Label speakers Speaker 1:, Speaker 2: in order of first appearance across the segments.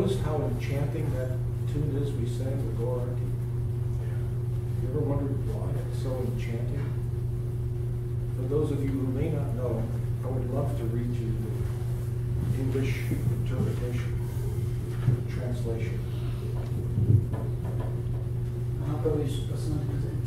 Speaker 1: noticed how enchanting that tune is we sang, the Gaur Arti? You ever wondered why it's so enchanting? For those of you who may not know, I would love to read you the English interpretation, translation.
Speaker 2: Mahaprabhu is personally presenting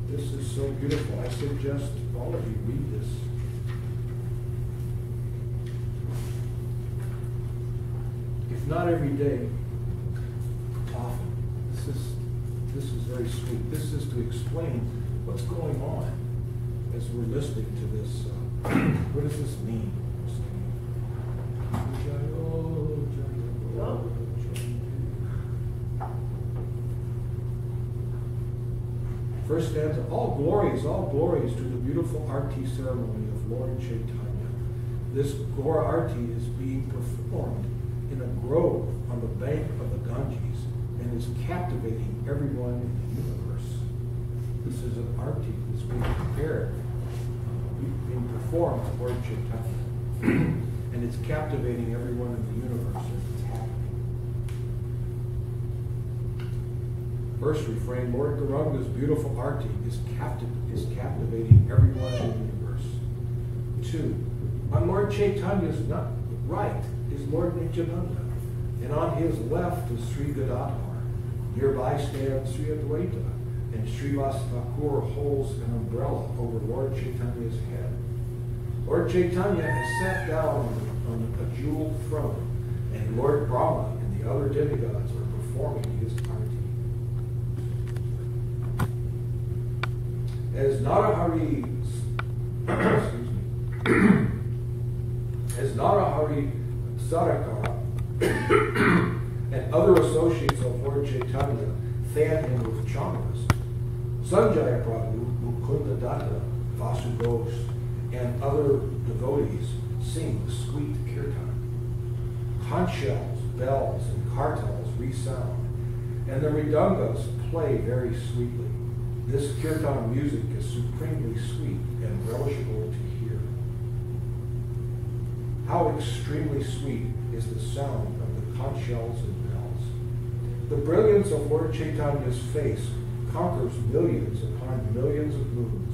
Speaker 1: This is so beautiful. I suggest all of you read this. If not every day, often. This is very sweet. This is to explain what's going on as we're listening to this. What does this mean? First stanza, all glories to the beautiful Arti ceremony of Lord Chaitanya. This Gaur Arti is being performed in a grove on the bank of the Ganges and is captivating everyone in the universe. This is an Arti that's being prepared, being performed to Lord Chaitanya. And it's captivating everyone in the universe as it's happening. First refrain, Lord Gauranga's beautiful Arti is captivating everyone in the universe. 2, on Lord Chaitanya's right is Lord Jivananda, and on his left is Sri Gadadhar. Nearby stands Sri Advaita, and Srivas Thakur holds an umbrella over Lord Chaitanya's head. Lord Chaitanya has sat down on a jeweled throne, and Lord Brahma and the other demigods are performing his Arti. As Narahari, as Narahari Sarakara and other associates of Lord Chaitanya fan him with chamas, Sanjaya Prabhu, Mukunda Datta, Vasugos, and other devotees sing sweet kirtan. Conch shells, bells, and kartals resound, and the mridangas play very sweetly. This kirtan music is supremely sweet and relishable to hear. How extremely sweet is the sound of the conch shells and bells. The brilliance of Lord Chaitanya's face conquers millions upon millions of moons,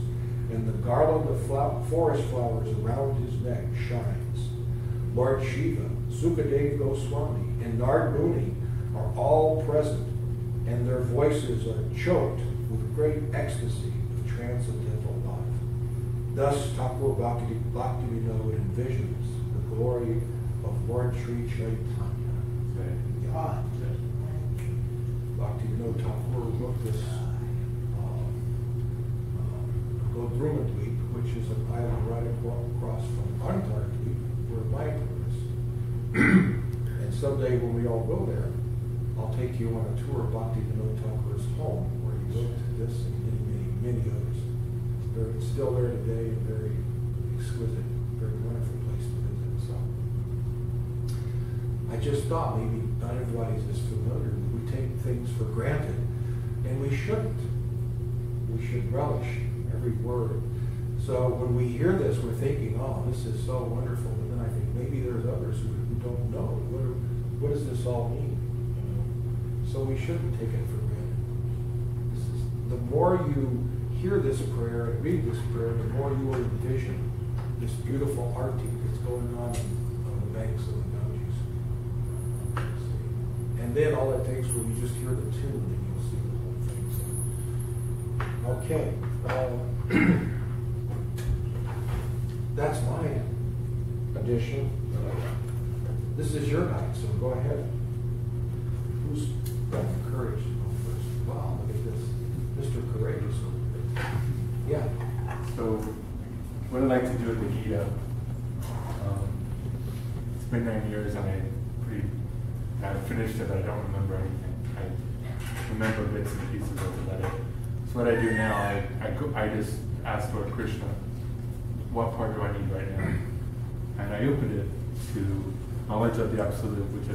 Speaker 1: and the garland of forest flowers around his neck shines. Lord Shiva, Sukadev Goswami, and Nard Muni are all present, and their voices are choked with great ecstasy of transcendental love. Thus, Thakur Bhaktivinoda envisions the glory of Lord Sri Chaitanya. Bhaktivinoda Thakur wrote this Godruma-dweep, which is an island right across from Antarctica, where Mayapur is. And someday when we all go there, I'll take you on a tour of Bhaktivinoda Thakur's home, where he wrote this and many others. It's still there today, and very exquisite, very wonderful place to visit. So I just thought maybe not everybody's as familiar. We take things for granted, and we shouldn't. We should relish every word. So when we hear this, we're thinking, oh, this is so wonderful. And then I think maybe there's others who don't know. What does this all mean? So we shouldn't take it for granted. The more you hear this prayer and read this prayer, the more you will envision this beautiful Arti that's going on the banks of the Ganges. And then all it takes when you just hear the tune, and you'll see the whole thing. So, okay. That's my addition. This is your night, so go ahead. Who's got the courage to go first? Wow, look at this. Mr. Courageous over there. Yeah.
Speaker 3: So, what I'd like to do with the Gita, it's been 9 years and I finished it, but I don't remember anything. remember bits and pieces of the letter. So what I do now, I just ask Lord Krishna, what part do I need right now? And I opened it to knowledge of the Absolute, which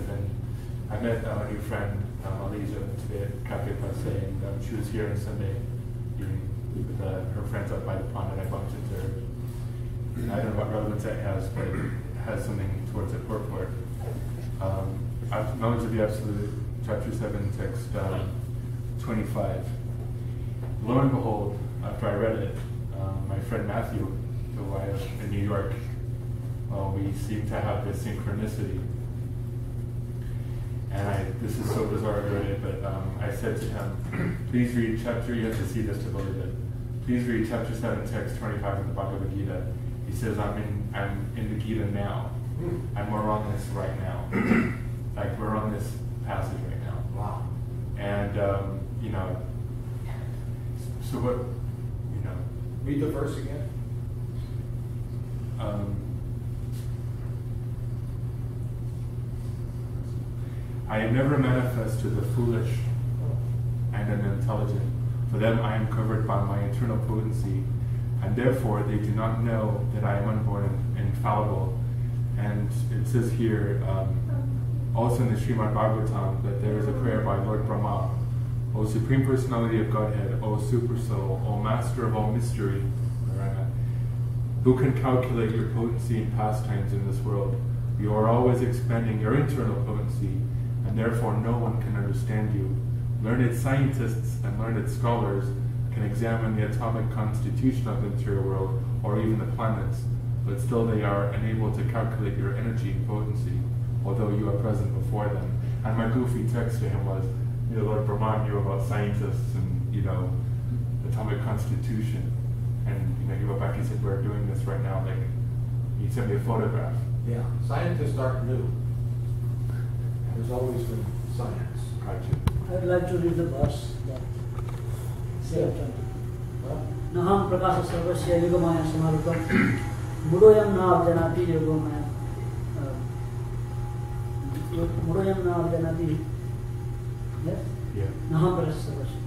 Speaker 3: I met a new friend, Alicia, today at Cafe Passe, and she was here on Sunday evening with her friends up by the pond, and I bumped into her. And I don't know what relevance that has, but it has something towards the purport. Knowledge of the Absolute, chapter 7, text 25. Lo and behold, after I read it, my friend Matthew, who I have in New York, we seem to have this synchronicity. And this is so bizarre I read it, but I said to him, please read chapter, you have to see this to believe it. Please read chapter 7, text 25 in the Bhagavad Gita. He says, I'm in the Gita now. And we're on this right now. Like, we're on this passage right now.
Speaker 1: Wow.
Speaker 3: And, so what,
Speaker 1: Read the verse again.
Speaker 3: I am never manifest to the foolish and unintelligent. For them I am covered by my internal potency, and therefore they do not know that I am unborn and infallible. And it says here, also in the Srimad Bhagavatam, that there is a prayer by Lord Brahma, O Supreme Personality of Godhead, O Super Soul, O Master of all mystery, who can calculate your potency and pastimes in this world? You are always expanding your internal potency, and therefore no one can understand you. Learned scientists and learned scholars can examine the atomic constitution of the material world, or even the planets, but still they are unable to calculate your energy and potency, although you are present before them. And my goofy text to him was, Lord Brahma knew about scientists and, atomic constitution. And, he wrote back, he said, we're doing this right now. Like, he sent me a photograph.
Speaker 1: Yeah, scientists aren't new. There's always been science.
Speaker 3: Gotcha.
Speaker 2: I'd like to read the verse that says, Naham prakasa sarvasya yugamaya samarupam mudoyam na abjanati yugamaya mudoyam na abjanati. Yes?
Speaker 3: Yeah.
Speaker 2: Naham prakasa sarvasya.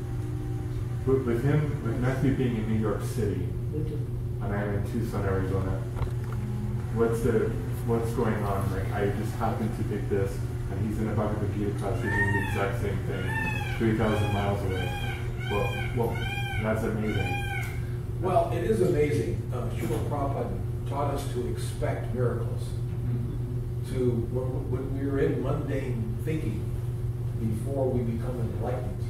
Speaker 3: With him, with Matthew being in New York City, and I'm in Tucson, Arizona, what's going on? Like, I just happened to pick this, and he's in a Bhagavad Gita class doing the exact same thing, 3,000 miles away. Well, that's amazing.
Speaker 1: Well, it is amazing. Srila Prabhupada taught us to expect miracles. When we are in mundane thinking, before we become enlightened,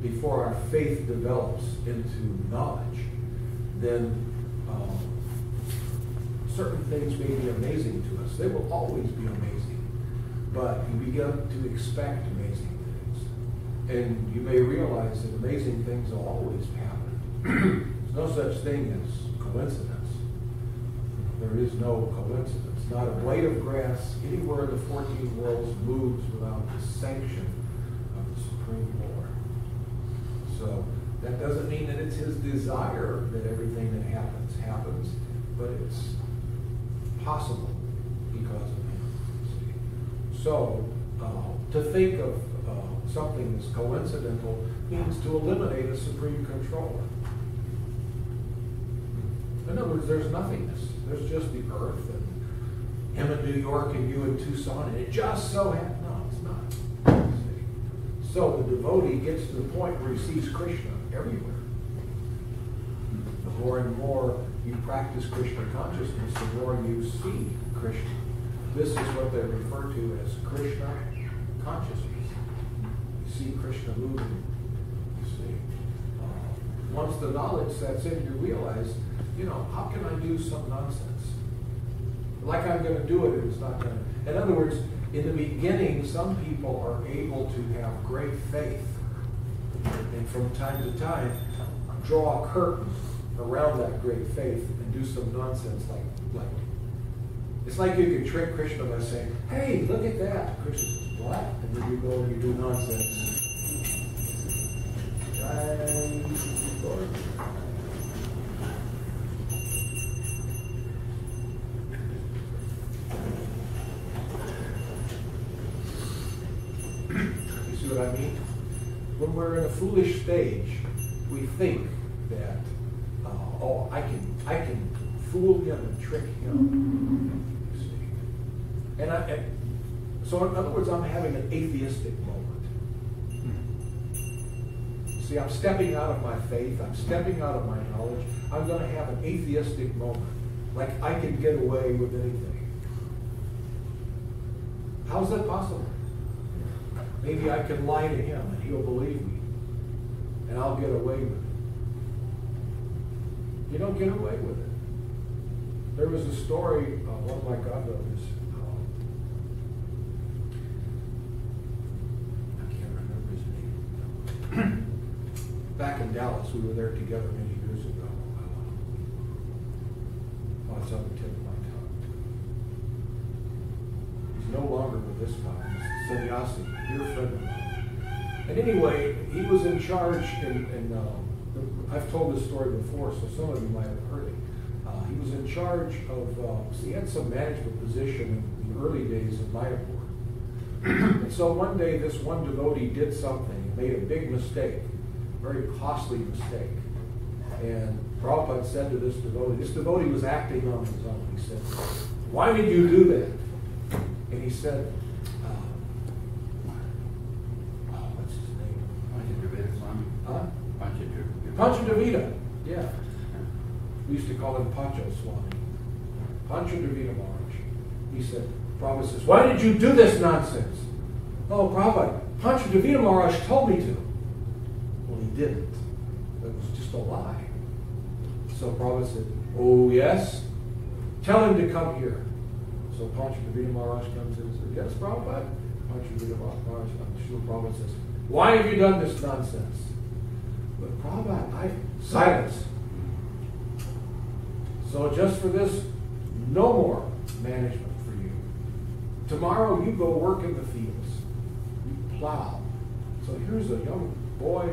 Speaker 1: before our faith develops into knowledge, then certain things may be amazing to us. They will always be amazing, but you begin to expect amazing things. And you may realize that amazing things will always happen. There's no such thing as coincidence. There is no coincidence. Not a blade of grass anywhere in the 14 worlds moves without the sanction of the Supreme Lord. So that doesn't mean that it's his desire that everything that happens, but it's possible because of him. So to think of something that's coincidental means to eliminate a supreme controller. In other words, there's nothingness. There's just the earth and him in New York and you in Tucson, and it just so happens. No, it's not. So the devotee gets to the point where he sees Krishna everywhere. The more and more you practice Krishna consciousness, the more you see Krishna. This is what they refer to as Krishna consciousness. You see Krishna moving. You see. Once the knowledge sets in, you realize, how can I do some nonsense? Like I'm going to do it, and it's not going to. In other words, in the beginning, some people are able to have great faith, and from time to time, draw a curtain around that great faith and do some nonsense like it's like you can trick Krishna by saying, "Hey, look at that." Krishna says, "What?" And then you go and you do nonsense. You we're in a foolish stage, we think that, oh, I can fool him and trick him. You see. So in other words, I'm having an atheistic moment. See, I'm stepping out of my faith. I'm stepping out of my knowledge. I'm going to have an atheistic moment. Like I can get away with anything. How's that possible? Maybe I can lie to him and he'll believe me. And I'll get away with it. You don't get away with it. There was a story, one of my godbrothers, I can't remember his name. Back in Dallas, we were there together many years ago. Oh, it's on the tip of my tongue. He's no longer with this guy. He's sannyasi, dear friend of mine. And anyway, he was in charge I've told this story before, so some of you might have heard it. He was in charge of, he had some management position in the early days of Mayapur. And so one day, this one devotee did something, made a big mistake, a very costly mistake. And Prabhupada said to this devotee was acting on his own. He said, "Why did you do that?" And he said, what's his name? Huh? Panchadavita. Yeah. We used to call him Pancho Swami. Panchadavita Maharaj. He said, Prabhupada says, "Why did you do this nonsense?" "Oh, Prabhupada, Panchadavita Maharaj told me to." Well, he didn't. It was just a lie. So Prabhupada said, "Oh, yes? Tell him to come here." So Panchadavita Maharaj comes in and says, "Yes, Prabhupada?" Panchadavita Maharaj, Prabhupada says, "Why have you done this nonsense?" But Prabhupada, silence. So just for this, no more management for you. Tomorrow you go work in the fields. You plow. So here's a young boy.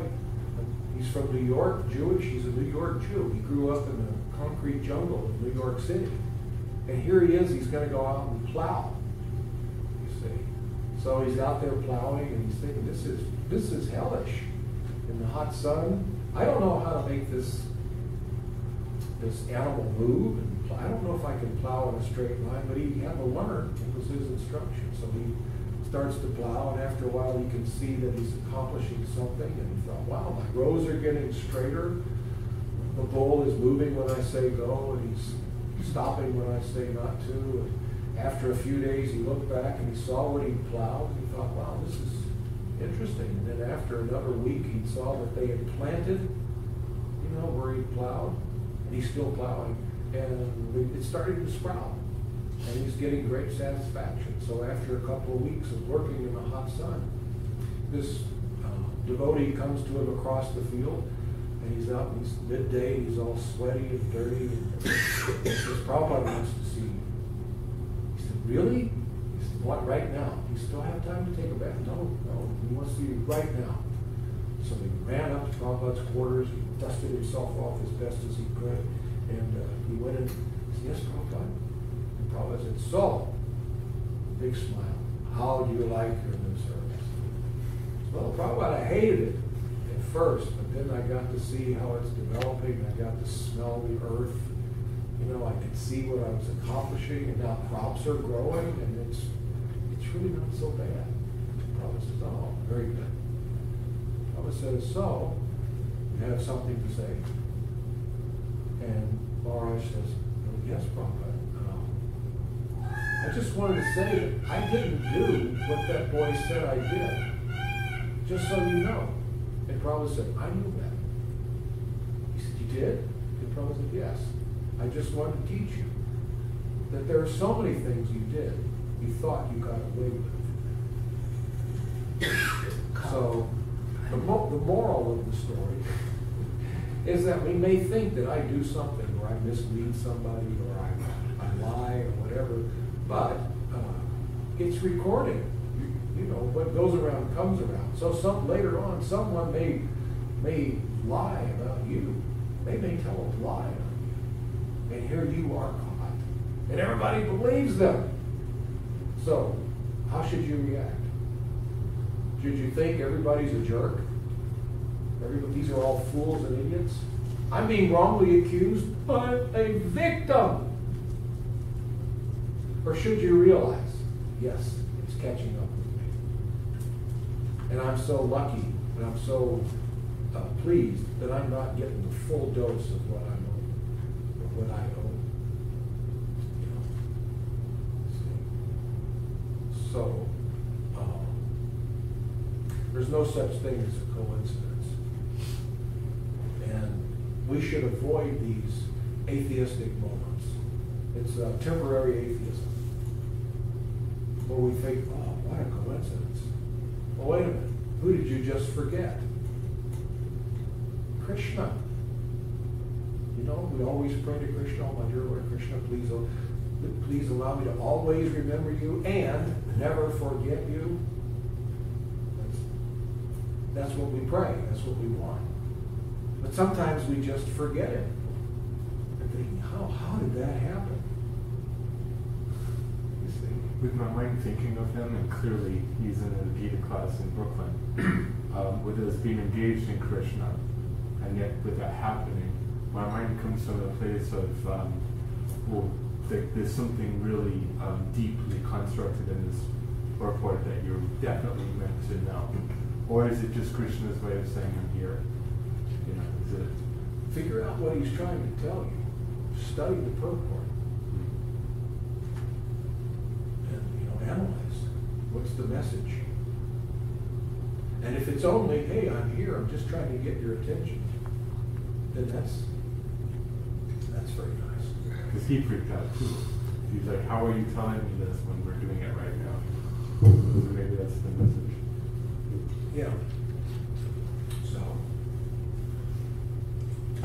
Speaker 1: He's from New York, Jewish. He's a New York Jew. He grew up in the concrete jungle of New York City. And here he is. He's going to go out and plow. You see. So he's out there plowing, and he's thinking, this is hellish. In the hot sun. I don't know how to make this animal move. And I don't know if I can plow in a straight line, but he had to learn. It was his instruction. So he starts to plow, and after a while he can see that he's accomplishing something, and he thought, wow, my rows are getting straighter. The bull is moving when I say go, and he's stopping when I say not to. And after a few days he looked back and he saw what he plowed, and he thought, wow, this is interesting. And then after another week he saw that they had planted, where he plowed, and he's still plowing, and it's starting to sprout. And he's getting great satisfaction. So after a couple of weeks of working in the hot sun, this devotee comes to him across the field, and he's out, and he's midday, and he's all sweaty and dirty, and he says, "Prabhupada wants to see you." He said, "Really?" He said, "What, right now? Do you still have time to take a bath?" No, he wants to see you right now. So he ran up to Prabhupada's quarters, he dusted himself off as best as he could, and he went in and said, "Yes, Prabhupada." Prabhupada said, "So," big smile, "how do you like your new service?" Well, Prabhupada, I hated it at first, but then I got to see how it's developing. I got to smell the earth. I could see what I was accomplishing, and now crops are growing, and it's really not so bad. Prabhupada says, "Oh, very good." Prabhupada says, "So, you have something to say?" And Maharaj says, "Yes, Prabhupada. I just wanted to say that I didn't do what that boy said I did. Just so you know." And Prabhupada said, "I knew that." He said, "You did?" And Prabhupada said, "Yes. I just wanted to teach you that there are so many things you did, you thought you got away with." So, the moral of the story is that we may think that I do something, or I mislead somebody, or I lie, or whatever, but it's recorded. What goes around comes around. So later on, someone may lie about you. They may tell a lie on you. And here you are caught. And everybody believes them. So, how should you react? Should you think everybody's a jerk? These are all fools and idiots. I'm being wrongly accused, but a victim. Or should you realize, yes, it's catching up with me. And I'm so lucky, and I'm so pleased that I'm not getting the full dose of what I owe. You know. So, there's no such thing as a coincidence. And we should avoid these atheistic moments. It's a temporary atheism. Where we think, oh, what a coincidence. Well, wait a minute. Who did you just forget? Krishna. You know, we always pray to Krishna, oh my dear Lord Krishna, please allow me to always remember you and never forget you. That's what we pray. That's what we want. But sometimes we just forget it. And thinking, how did that happen? You see?
Speaker 3: With my mind thinking of him, and clearly he's in a Gita class in Brooklyn, with us being engaged in Krishna, and yet with that happening, my mind comes from a place of, there's something really deeply constructed in this purport that you're definitely meant to know. Or is it just Krishna's way of saying, I'm here? You know, is it?
Speaker 1: Figure out what he's trying to tell you. Study the purport. And, analyze. What's the message? And if it's only, hey, I'm here, I'm just trying to get your attention, then that's very nice.
Speaker 3: Because he freaked out too. He's like, how are you telling me this when we're doing it right now? Maybe that's the message.
Speaker 1: Yeah. So,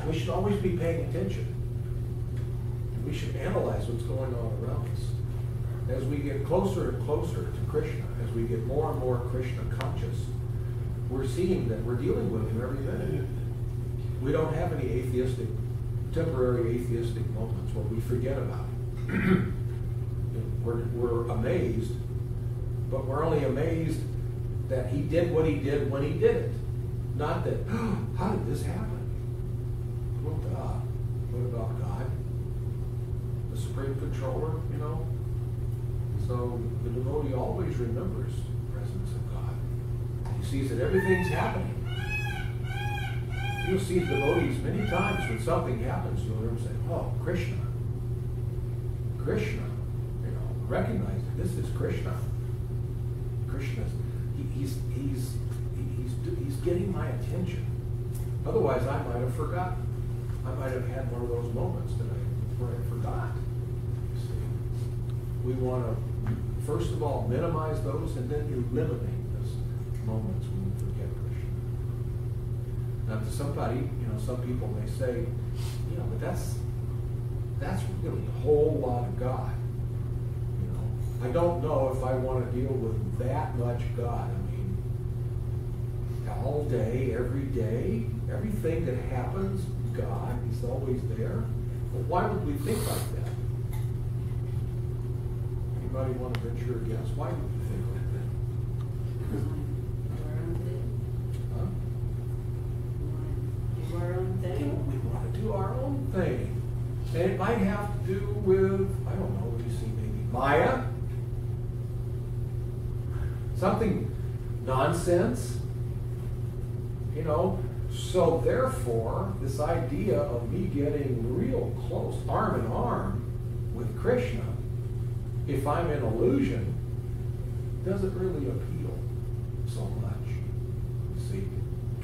Speaker 1: we should always be paying attention. We should analyze what's going on around us. As we get closer and closer to Krishna, as we get more and more Krishna conscious, we're seeing that we're dealing with him every minute. We don't have any temporary atheistic moments where we forget about him. We're amazed, but we're only amazed that he did what he did when he did it. Not that, how did this happen? Well, what about God? The supreme controller, So the devotee always remembers the presence of God. He sees that everything's happening. You'll see devotees many times when something happens, you'll hear them say, oh, Krishna. Krishna. Recognize that this is Krishna. Krishna's he's getting my attention. Otherwise, I might have forgotten. I might have had one of those moments where I forgot. See, we want to first of all minimize those, and then eliminate those moments when we forget Krishna. Now, to somebody, some people may say, but that's really a whole lot of God. I don't know if I want to deal with that much God. All day, every day, everything that happens, God is always there. But why would we think like that? Anybody want to venture a guess? Why would we think like that? Huh? We want to do our own thing. And it might have to do with, I don't know, what you see, maybe Maya? Something nonsense. So therefore, this idea of me getting real close, arm in arm with Krishna, if I'm in illusion, doesn't really appeal so much. See,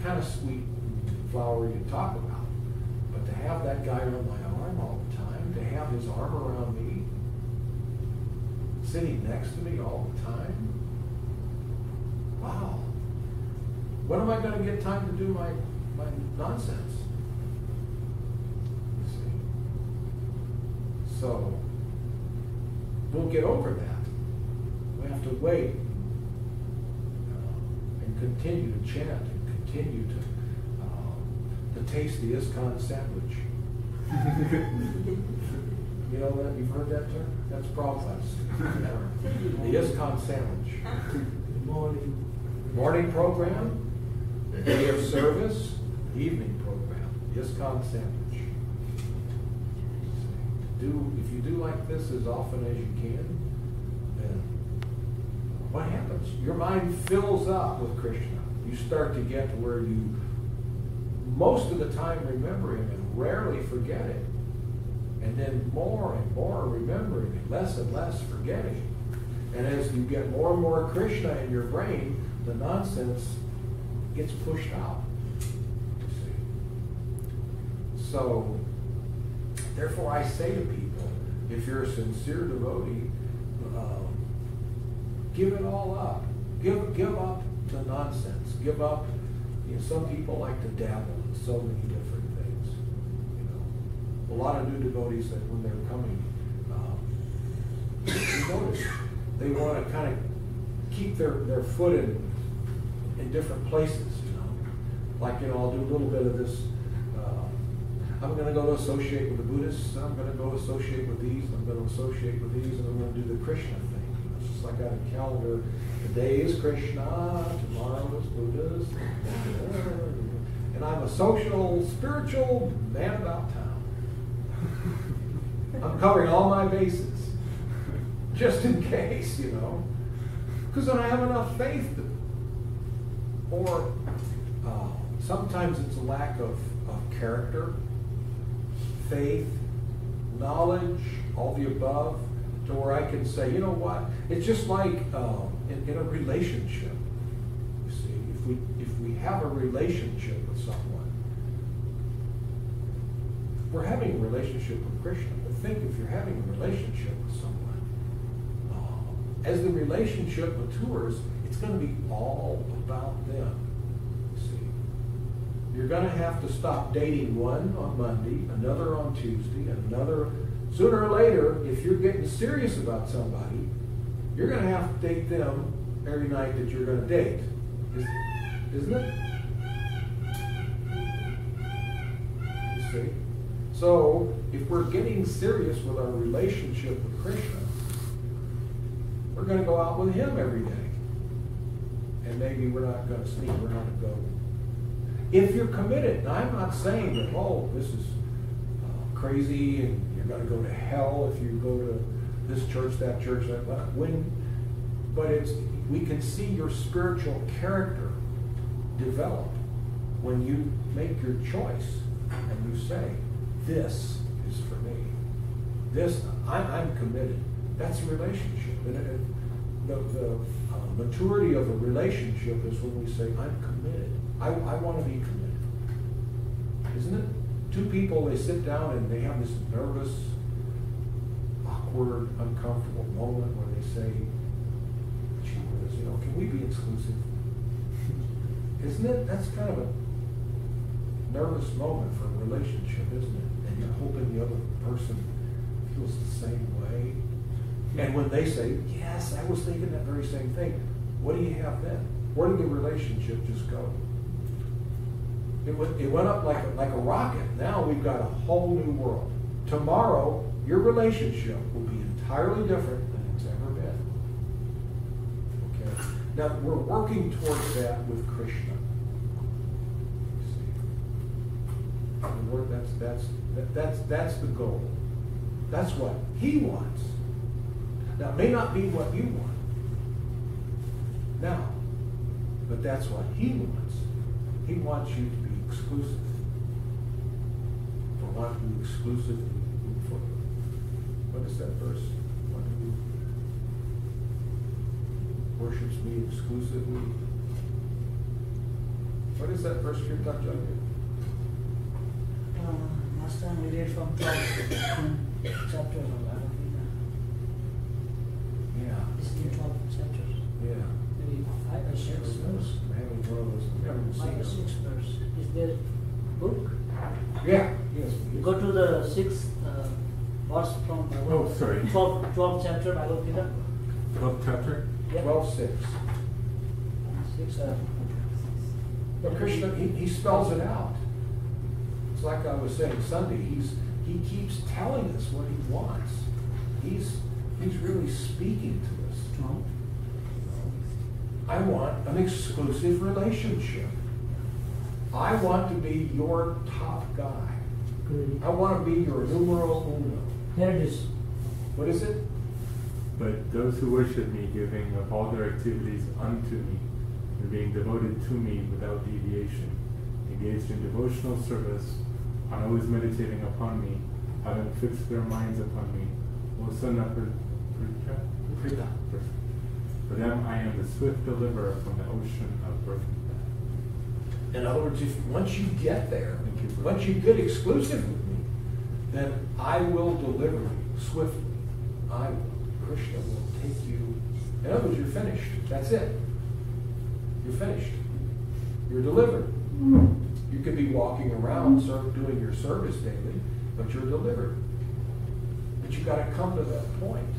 Speaker 1: kind of sweet and flowery to talk about, but to have that guy on my arm all the time, to have his arm around me, sitting next to me all the time, wow. When am I going to get time to do my nonsense? You see? So, we'll get over that. We have to wait and continue to chant and continue to taste the ISKCON sandwich. You know that? You've heard that term? That's Prabhupada's term. The ISKCON sandwich. Morning program, day of service, evening program, ISKCON sandwich. If you do like this as often as you can, then what happens? Your mind fills up with Krishna. You start to get to where you most of the time remember him and rarely forget it. And then more and more remembering it, less and less forgetting. And as you get more and more Krishna in your brain, the nonsense gets pushed out. You see? So, therefore I say to people, if you're a sincere devotee, give it all up. Give up the nonsense. Give up. Some people like to dabble in so many different things. A lot of new devotees that when they're coming, you notice they want to kind of keep their foot in different places. Like I'll do a little bit of this. I'm going to go to associate with the Buddhists. I'm going to go associate with these. I'm going to associate with these, and I'm going to do the Krishna thing. It's just like I got a calendar. Today is Krishna. Tomorrow is Buddhist. And I'm a social, spiritual man about town. I'm covering all my bases, just in case, because then I have enough faith. Or sometimes it's a lack of character, faith, knowledge, all the above, to where I can say, you know what? It's just like in a relationship. You see, if we have a relationship with someone, we're having a relationship with Krishna. But think if you're having a relationship with someone, as the relationship matures, it's going to be all about them. You see, you're going to have to stop dating one on Monday, another on Tuesday, and another. Sooner or later, if you're getting serious about somebody, you're going to have to date them every night that you're going to date. Isn't it? You see? So, if we're getting serious with our relationship with Krishna, we're going to go out with him every day. And maybe we're not going to sneak around and go. If you're committed, now I'm not saying that, this is crazy and you're going to go to hell if you go to this church, that church, that. But we can see your spiritual character develop when you make your choice and you say, this is for me. This, I'm committed. That's a relationship. And the maturity of a relationship is when we say, I'm committed. I want to be committed. Isn't it? Two people, they sit down and they have this nervous, awkward, uncomfortable moment where they say, gee whiz, can we be exclusive? Isn't it? That's kind of a nervous moment for a relationship, isn't it? And you're hoping the other person feels the same way. And when they say, yes, I was thinking that very same thing, what do you have then? Where did the relationship just go? It went up like a rocket. Now we've got a whole new world. Tomorrow, your relationship will be entirely different than it's ever been. Okay? Now, we're working towards that with Krishna. That's the goal. That's what he wants. Now, it may not be what you want now, but that's what he wants. He wants you to be exclusive. For one who exclusively, for what is that verse? One who worships me exclusively. What is that verse you're talking about?
Speaker 2: Last time we read from 12 chapters of Bhagavad Gita.
Speaker 1: Yeah.
Speaker 2: This is 12 chapters.
Speaker 1: Yeah.
Speaker 2: Maybe 5 or 6 verse.
Speaker 1: I haven't one of those. I haven't
Speaker 2: 5 or 6
Speaker 1: seen
Speaker 2: verse. Is there book?
Speaker 1: Yeah. Yes.
Speaker 2: Go to the 6th verse from 12th chapter Bhagavad Gita.
Speaker 3: 12th chapter?
Speaker 2: Yeah.
Speaker 1: 12:6.
Speaker 2: 6.
Speaker 1: But Krishna, he spells it out. It's like I was saying Sunday. He keeps telling us what he wants. He's really speaking to us. I want an exclusive relationship. I want to be your top guy. I want to be your numero uno.
Speaker 2: Here it is.
Speaker 1: What is it?
Speaker 3: But those who worship me, giving of all their activities unto me, and being devoted to me without deviation, engaged in devotional service, and always meditating upon me, having fixed their minds upon me, for them I am the swift deliverer from the ocean of birth and death.
Speaker 1: In other words, once you get there, once you get exclusive with me, then I will deliver you swiftly. Krishna will take you. In other words, you're finished. That's it. You're finished. You're delivered. You could be walking around doing your service daily, but you're delivered. But you've got to come to that point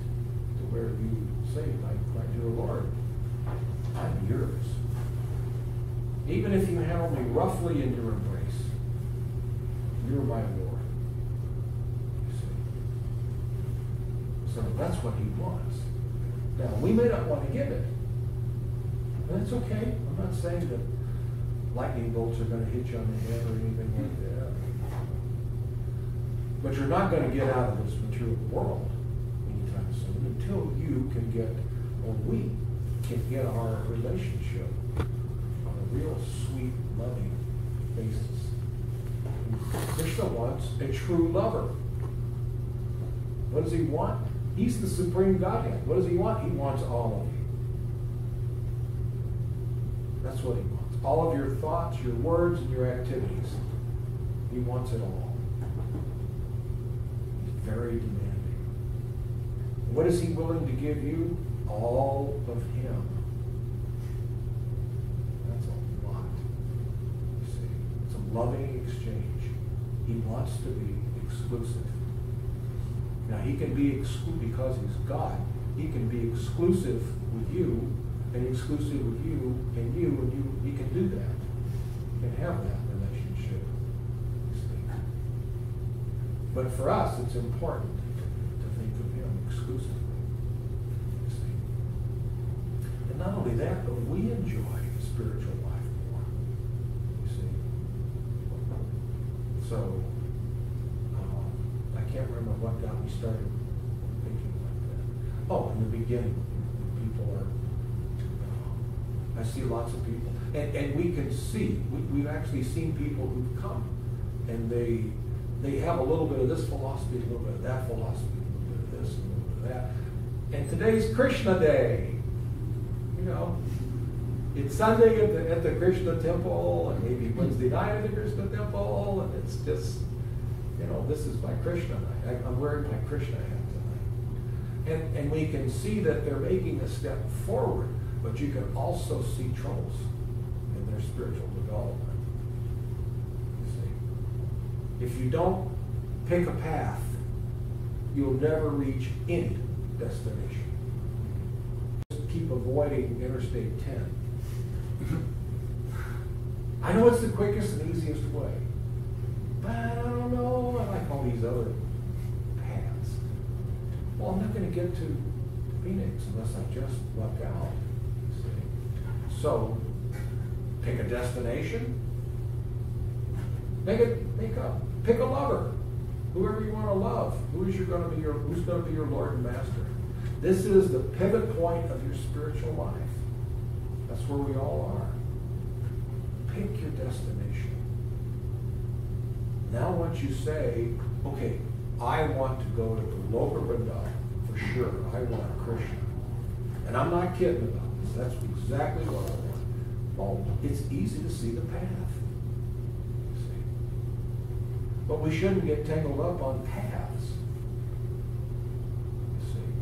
Speaker 1: to where you say, my dear Lord, I'm yours. Even if you handle me roughly in your embrace, you're my Lord. You see? So that's what he wants. Now, we may not want to give it. That's okay. I'm not saying that lightning bolts are going to hit you on the head or anything like that. But you're not going to get out of this material world anytime soon until you can get, or we can get our relationship on a real sweet, loving basis. Krishna wants a true lover. What does he want? He's the supreme Godhead. What does he want? He wants all of you. That's what he wants. All of your thoughts, your words, and your activities. He wants it all. He's very demanding. What is he willing to give you? All of him. That's a lot. You see, it's a loving exchange. He wants to be exclusive. Now he can be exclusive because he's God. He can be exclusive with you, and exclusive with you, and you. He can do that. He can have that relationship. You see. But for us, it's important to think of him exclusively. You see. And not only that, but we enjoy spiritual life more. You see. So. I can't remember what got me started thinking like that. Oh, in the beginning, people are, I see lots of people. And we can see, we've actually seen people who've come and they have a little bit of this philosophy, a little bit of that philosophy, a little bit of this, a little bit of that. And today's Krishna Day. You know, it's Sunday at the Krishna temple, and maybe Wednesday night at the Krishna temple, and it's just, you know, this is my Krishna night. I'm wearing my Krishna hat tonight. And we can see that they're making a step forward, but you can also see troubles in their spiritual development. You see, if you don't pick a path, you'll never reach any destination. Just keep avoiding Interstate 10. I know it's the quickest and easiest way. But I don't know, I like all these other paths. Well, I'm not going to get to Phoenix unless I just luck out. See? So, pick a destination. Pick a lover. Whoever you want to love. Who's going to be your Lord and Master. This is the pivot point of your spiritual life. That's where we all are. Pick your destination. Now once you say, okay, I want to go to the Loka Vrindavan, for sure. I want Krishna. And I'm not kidding about this. That's exactly what I want. Well, it's easy to see the path. See? But we shouldn't get tangled up on paths. You see?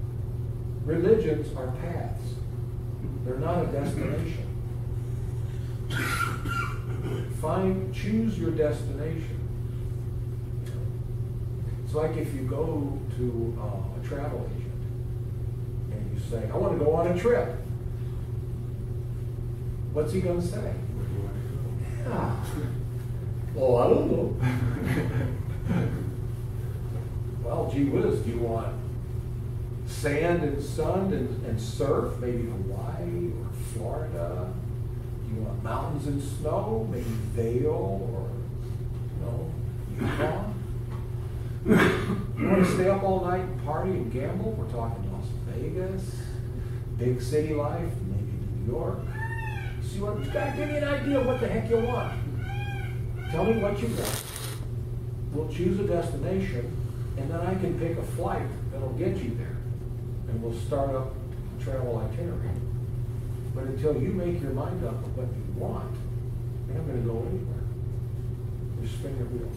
Speaker 1: Religions are paths. They're not a destination. Choose your destination. It's like if you go to a travel agent and you say, I want to go on a trip. What's he going to say? Yeah. Well, I don't know. Well, gee whiz, do you want sand and sun and surf, maybe Hawaii or Florida? Do You want mountains and snow, maybe Vail or, Utah. You want to stay up all night and party and gamble? We're talking Las Vegas, big city life, maybe New York. See what? You got to give me an idea of what the heck you want. Tell me what you want. We'll choose a destination, and then I can pick a flight that'll get you there, and we'll start up the travel itinerary. But until you make your mind up of what you want, you're not going to go anywhere. You spin your wheels.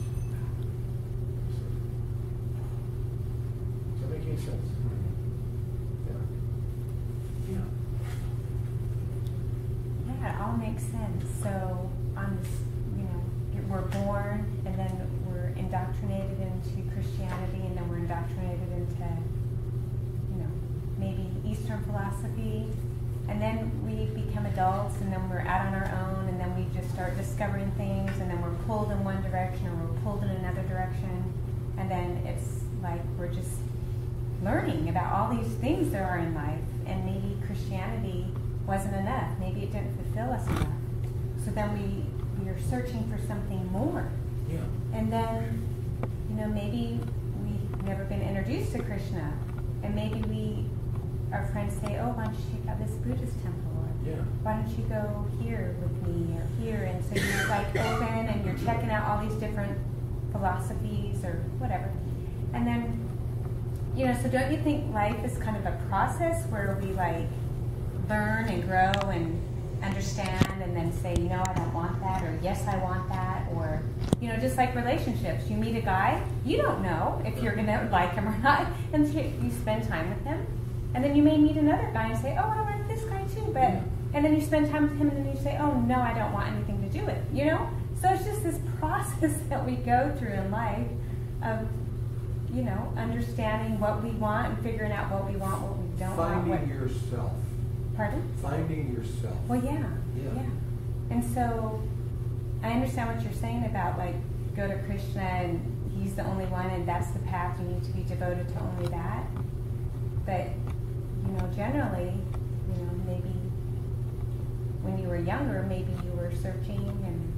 Speaker 1: Does that make any sense? Yeah.
Speaker 4: Yeah, it all makes sense. So on this, we're born, and then we're indoctrinated into Christianity, and then we're indoctrinated into, maybe Eastern philosophy. And then we become adults, and then we're out on our own, and then we just start discovering things, and then we're pulled in one direction, or we're pulled in another direction, and then it's like we're just learning about all these things there are in life, and maybe Christianity wasn't enough. Maybe it didn't fulfill us enough. So then we are searching for something more.
Speaker 1: Yeah.
Speaker 4: And then, maybe we've never been introduced to Krishna, and maybe our friends say, oh, why don't you check out this Buddhist temple? Or why don't you go here with me or here? And so you're like open and you're checking out all these different philosophies or whatever. And then, so don't you think life is kind of a process where we like learn and grow and understand and then say, I don't want that, or yes, I want that, or, just like relationships. You meet a guy, you don't know if you're going to like him or not until you spend time with him. And then you may meet another guy and say, oh, I like this guy too, but, and then you spend time with him and then you say, oh, no, I don't want anything to do with it, So it's just this process that we go through in life of, understanding what we want and figuring out what we want, what we don't want.
Speaker 1: Finding yourself.
Speaker 4: Pardon?
Speaker 1: Finding yourself.
Speaker 4: Well, yeah. And so I understand what you're saying about, like, go to Krishna and he's the only one and that's the path. You need to be devoted to only that. But, generally, maybe when you were younger, maybe you were searching and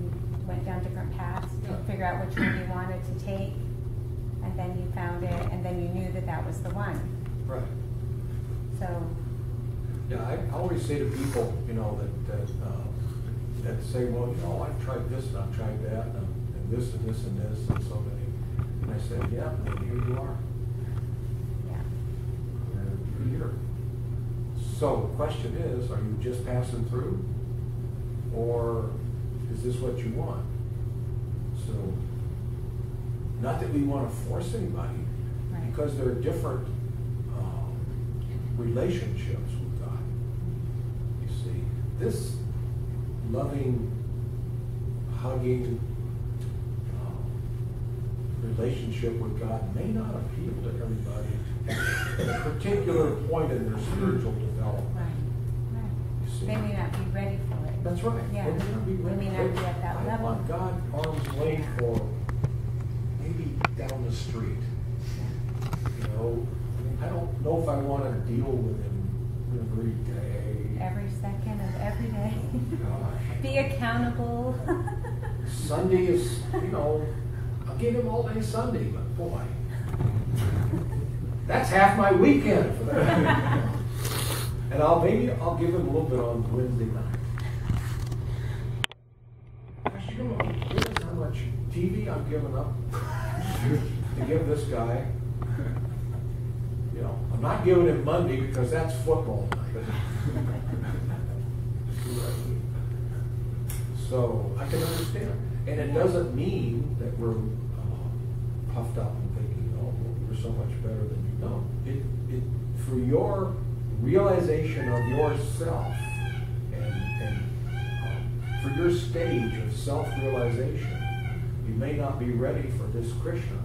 Speaker 4: you went down different paths to figure out which one you wanted to take. And then you found it, and then you knew that that was the one.
Speaker 1: Right.
Speaker 4: So.
Speaker 1: Yeah, I always say to people, that say, well, I've tried this and I've tried that and this and this and this and so many. And I said, yeah, and here you are. Yeah. You're here. So the question is, are you just passing through, or is this what you want? So, not that we want to force anybody,
Speaker 4: right,
Speaker 1: because there are different relationships with God. You see, this loving, hugging relationship with God may not appeal to everybody at a particular point in their spiritual development.
Speaker 4: Right.
Speaker 1: You see?
Speaker 4: They may not be ready for it.
Speaker 1: That's right.
Speaker 4: Yeah.
Speaker 1: They may not be ready.
Speaker 4: They may not be at that
Speaker 1: I
Speaker 4: level.
Speaker 1: want God arm's length for maybe down the street. I don't know if I want to deal with him every day.
Speaker 4: Every second of every day.
Speaker 1: Gosh.
Speaker 4: Be accountable.
Speaker 1: Sunday is, I'll give him all day Sunday, but boy, that's half my weekend for that. And I'll give him a little bit on Wednesday night. Gosh, you realize how much TV I'm giving up to give this guy. I'm not giving him Monday because that's football night. So I can understand. And it doesn't mean that we're puffed up and thinking, we're so much better than you. No. It for your realization of yourself and for your stage of self-realization, you may not be ready for this Krishna.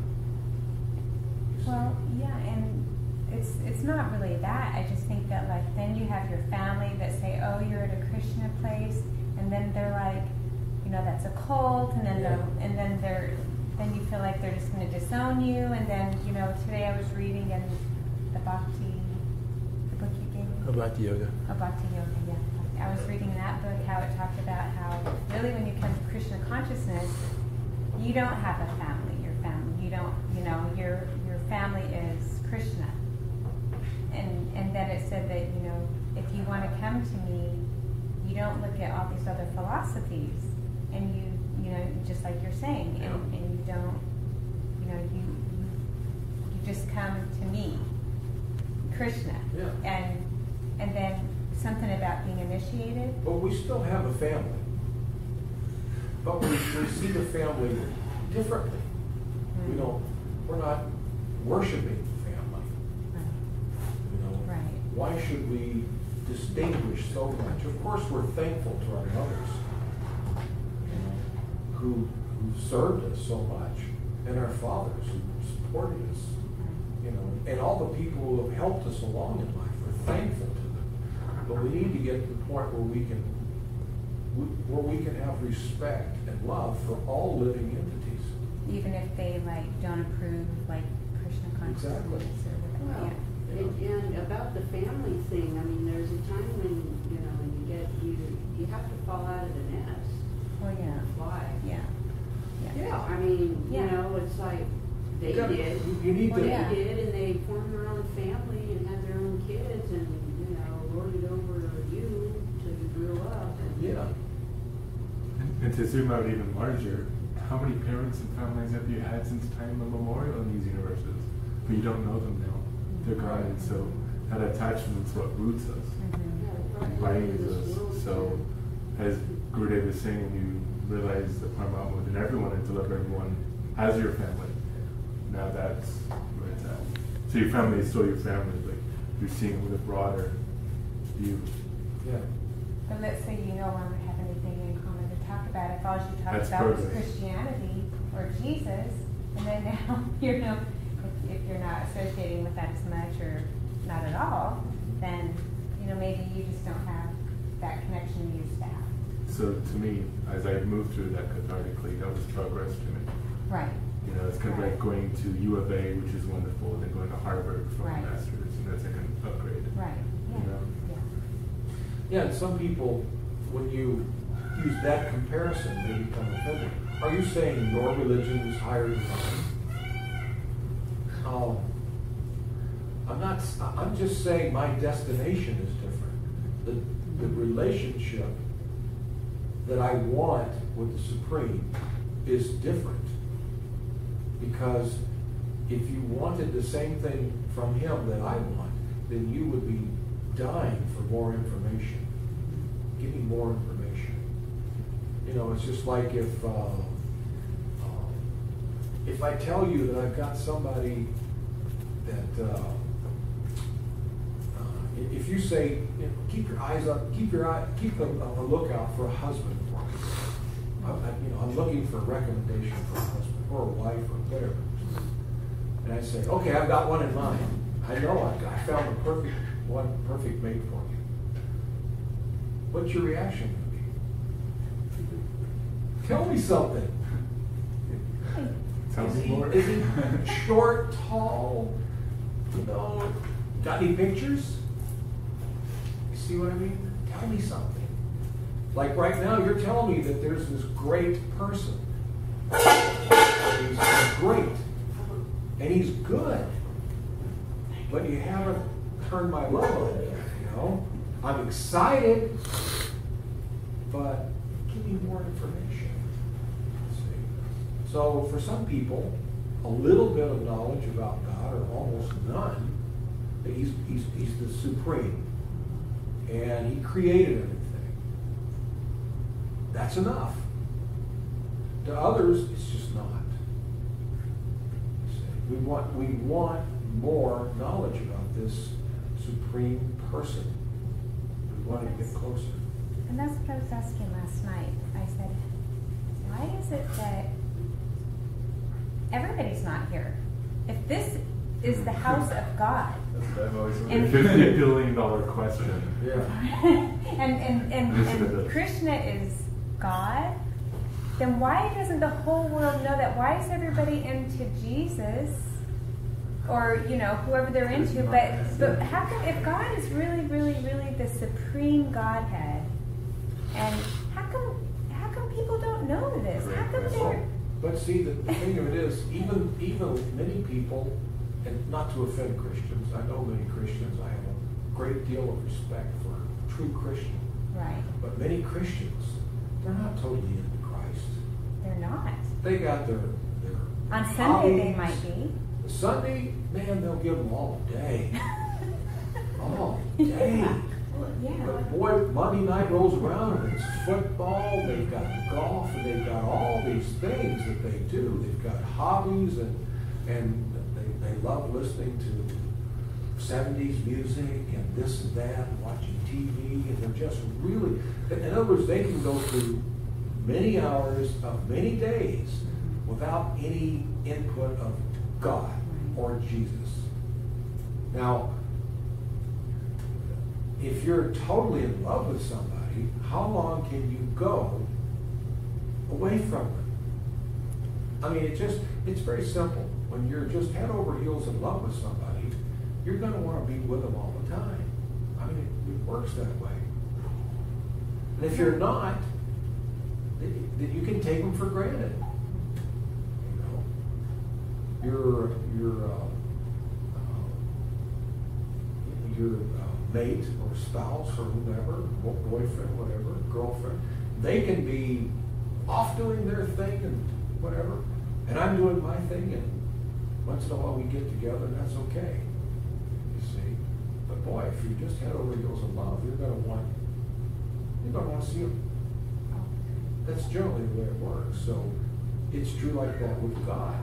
Speaker 4: Well, yeah, and it's not really that. I just think that, like, then you have your family that say, oh, you're at a Krishna place, and then they're like, that's a cult, and then then you feel like they're just going to disown you, and then today I was reading in the book you gave me.
Speaker 5: Bhakti Yoga.
Speaker 4: Bhakti Yoga, yeah. I was reading that book, how it talked about how really when you come to Krishna consciousness, you don't have a family. Your family, you don't, your family is Krishna. And then it said that, if you want to come to me, you don't look at all these other philosophies, and you just like you're saying, and you don't, you just come to me, Krishna, and then something about being initiated.
Speaker 1: But we still have a family. But we see the family differently. We're not worshiping the family.
Speaker 4: Right.
Speaker 1: Why should we distinguish so much? Of course, we're thankful to our mothers, who served us so much, and our fathers who supported us, and all the people who have helped us along in life. We're thankful to them. But we need to get to the point where we can have respect and love for all living entities.
Speaker 4: Even if they don't approve Krishna consciousness.
Speaker 1: Exactly.
Speaker 5: Well, and about the family thing, I mean, there's a time when you have to fall out of the nest.
Speaker 4: Oh yeah.
Speaker 5: Fly.
Speaker 4: Yeah.
Speaker 5: I mean, it's like they did.
Speaker 1: You need to.
Speaker 5: They did, and they formed their own family and had their own kids, and lorded over you till you grew up.
Speaker 3: And to zoom out even larger, how many parents and families have you had since time immemorial in these universes? But you don't know them now. They're gone, and so that attachment's what roots us and binds us. So, as Gurudev was saying, when you realize the Paramatma within everyone and deliver everyone as your family, now that's where it's at. So your family is still your family, but you're seeing it with a broader view.
Speaker 1: Yeah.
Speaker 4: But let's say you no longer have anything in common to talk about. If all you talk
Speaker 3: That's
Speaker 4: about is
Speaker 3: perfect.
Speaker 4: Christianity or Jesus, and then now if you're not associating with that as much or not at all, then maybe you just don't have that connection you used to have.
Speaker 3: So to me, as I moved through that cathartically, that was progress to me.
Speaker 4: Right.
Speaker 3: It's kind of like going to U of A, which is wonderful, and then going to Harvard for a master's, and that's like an upgrade.
Speaker 4: Right.
Speaker 1: Yeah, and some people, when you use that comparison, they become offended. Are you saying your religion is higher than mine? I'm just saying my destination is different. The relationship that I want with the Supreme is different. Because if you wanted the same thing from him that I want, then you would be dying for more information. Give me more information. It's just like if I tell you that I've got somebody that if you say, keep your eyes up, keep a lookout for a husband for me. I'm looking for a recommendation for a husband or a wife or whatever. And I say, okay, I've got one in mind. I know I found the perfect mate for you. What's your reaction going to be? Tell me something.
Speaker 3: Tell me more.
Speaker 1: Is he short, tall? Got any pictures? You see what I mean? Tell me something. Like right now, you're telling me that there's this great person. He's great. And he's good. But you haven't turned my love on it yet, I'm excited, but give me more information. So for some people, a little bit of knowledge about God, or almost none, he's the Supreme. And he created everything. That's enough. To others, it's just not. We want more knowledge about this Supreme Person. We want to get closer.
Speaker 4: And that's what I was asking last night. I said, why is it that everybody's not here? If this is the house of God.
Speaker 3: That's what I've always wondered. $50 billion question.
Speaker 1: Yeah.
Speaker 4: and Krishna is God, then why doesn't the whole world know that? Why is everybody into Jesus? Or, whoever they're into, but how come if God is really, really, really the supreme Godhead, And how come people don't know this? How come they're...
Speaker 1: But see, the thing of it is, even many people, and not to offend Christians, I know many Christians, I have a great deal of respect for true Christians.
Speaker 4: Right.
Speaker 1: But many Christians, they're not totally into Christ.
Speaker 4: They're not.
Speaker 1: They got their
Speaker 4: on Sunday
Speaker 1: hobbies.
Speaker 4: they might be.
Speaker 1: Sunday, man, they'll give them all day. All day.
Speaker 4: Yeah.
Speaker 1: But boy, Monday night rolls around and it's football, they've got golf, and they've got all these things that they do. They've got hobbies, and they love listening to 70s music and this and that, and watching TV, and they're just really, in other words, they can go through many hours of many days without any input of God or Jesus. Now, if you're totally in love with somebody, how long can you go away from them? I mean, it's very simple. When you're just head over heels in love with somebody, you're going to want to be with them all the time. I mean, it works that way. And if you're not, then you can take them for granted. You know, your mate or spouse or whomever, boyfriend, whatever, girlfriend, they can be off doing their thing and whatever, and I'm doing my thing, and once in a while we get together, and that's okay. You see, but boy, if you just head over heels in love, you're going to want to see them. That's generally the way it works. So it's true like that with God.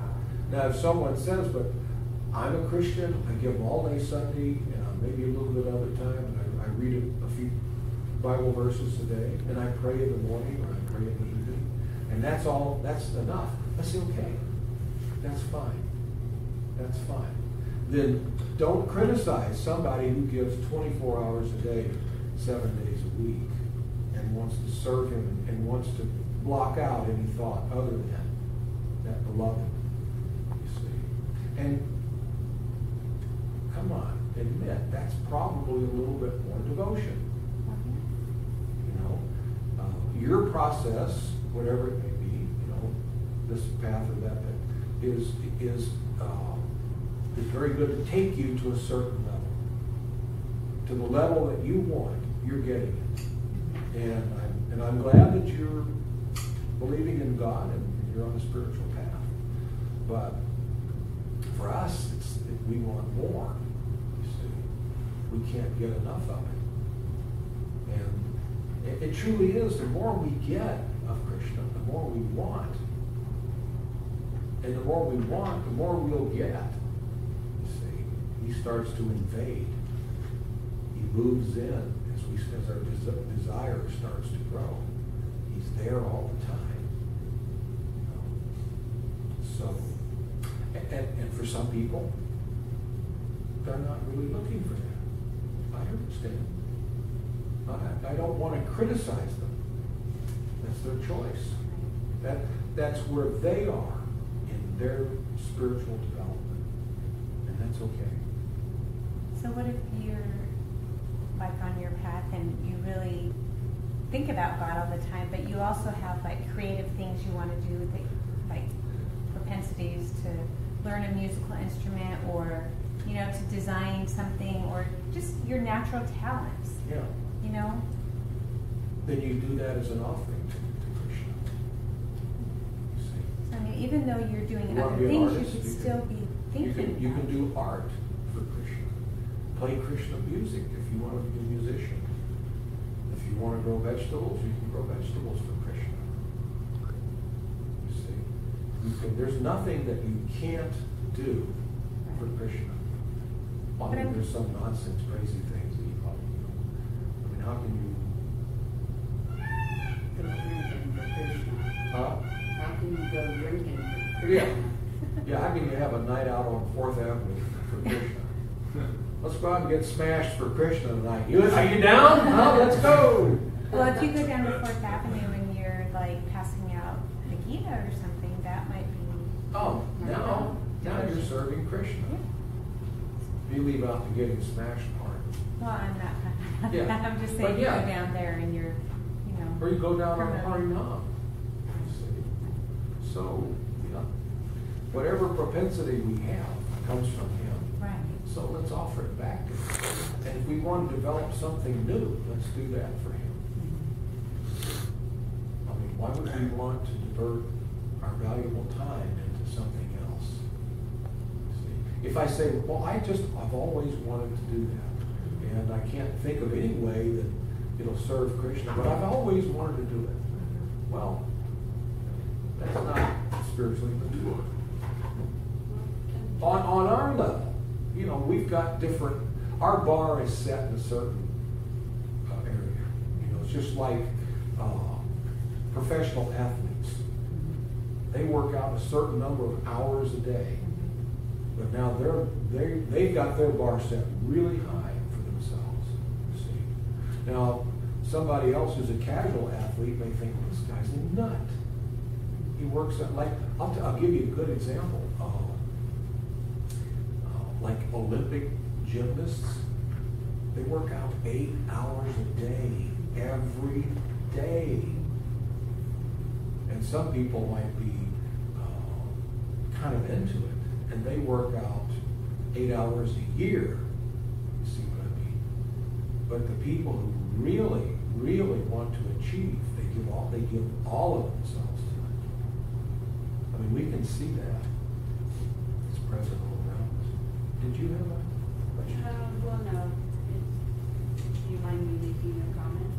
Speaker 1: Now, if someone says, "But I'm a Christian, I give all day Sunday, and maybe a little bit other time, and I read a few Bible verses a day, and I pray in the morning or I pray in the evening, and that's all, that's enough." I say, okay, that's fine. That's fine. Then don't criticize somebody who gives 24 hours a day, 7 days a week, and wants to serve him and wants to block out any thought other than that beloved. You see. And come on, admit that's probably a little bit more devotion. You know, your process, whatever it may be, you know, this path or that is very good to take you to a certain level, to the level that you want. You're getting it, and I'm glad that you're believing in God and you're on a spiritual path. But for us, we want more. We can't get enough of it. And it truly is, the more we get of Krishna, the more we want. And the more we want, the more we'll get. You see, he starts to invade. He moves in as our desire starts to grow. He's there all the time. You know? So, and for some people, they're not really looking for that. I understand. I don't want to criticize them. That's their choice. That's where they are in their spiritual development. And that's okay.
Speaker 4: So what if you're like on your path and you really think about God all the time, but you also have like creative things you want to do, like propensities to learn a musical instrument or, you know, to design something or just your natural talents.
Speaker 1: Yeah.
Speaker 4: You know?
Speaker 1: Then you do that as an offering to Krishna. You see?
Speaker 4: So I mean, even though you're doing
Speaker 1: You
Speaker 4: other
Speaker 1: be an
Speaker 4: things,
Speaker 1: artist,
Speaker 4: you could still be thinking.
Speaker 1: You can do art for Krishna. Play Krishna music if you want to be a musician. If you want to grow vegetables, you can grow vegetables for Krishna. You see? There's nothing that you can't do for Krishna. I mean, there's some nonsense, crazy things that you probably do. I mean, how can you...
Speaker 5: Go drinking for Krishna.
Speaker 1: Huh?
Speaker 5: How can you go drinking for Krishna?
Speaker 1: Yeah. Yeah, how can you have a night out on 4th Avenue for Krishna? Let's go out and get smashed for Krishna tonight. Are you down? Huh? Let's go!
Speaker 4: Well, if you go down to 4th Avenue and you're like passing out the Gita or something, that might be...
Speaker 1: Oh, now you're serving Krishna. You leave out the getting smashed part.
Speaker 4: Well, I'm not talking about
Speaker 1: Yeah.
Speaker 4: that. I'm just saying
Speaker 1: But
Speaker 4: you
Speaker 1: yeah.
Speaker 4: go down there and you're, you
Speaker 1: Or you go down on
Speaker 4: promoting.
Speaker 1: Harinam. So, whatever propensity we have comes from Him.
Speaker 4: Right.
Speaker 1: So let's offer it back to Him. And if we want to develop something new, let's do that for Him. I mean, why would we want to divert our valuable time into something else? See? If I say, well, I've always wanted to do that, and I can't think of any way that it'll serve Krishna, but I've always wanted to do it. Well, that's not spiritually mature. On our level, we've got different, our bar is set in a certain area. It's just like professional athletes. They work out a certain number of hours a day, but now they've got their bar set really high for themselves. You see. Now, somebody else who's a casual athlete may think, well, this guy's a nut. He works at, like, I'll give you a good example. Like Olympic gymnasts, they work out 8 hours a day, every day. And some people might be kind of into it, and they work out 8 hours a year. You see what I mean? But the people who really, really want to achieve, they give all of themselves to it. I mean, we can see that. It's present all around us. Did you have a question?
Speaker 5: Well, no. Do you mind me making a comment?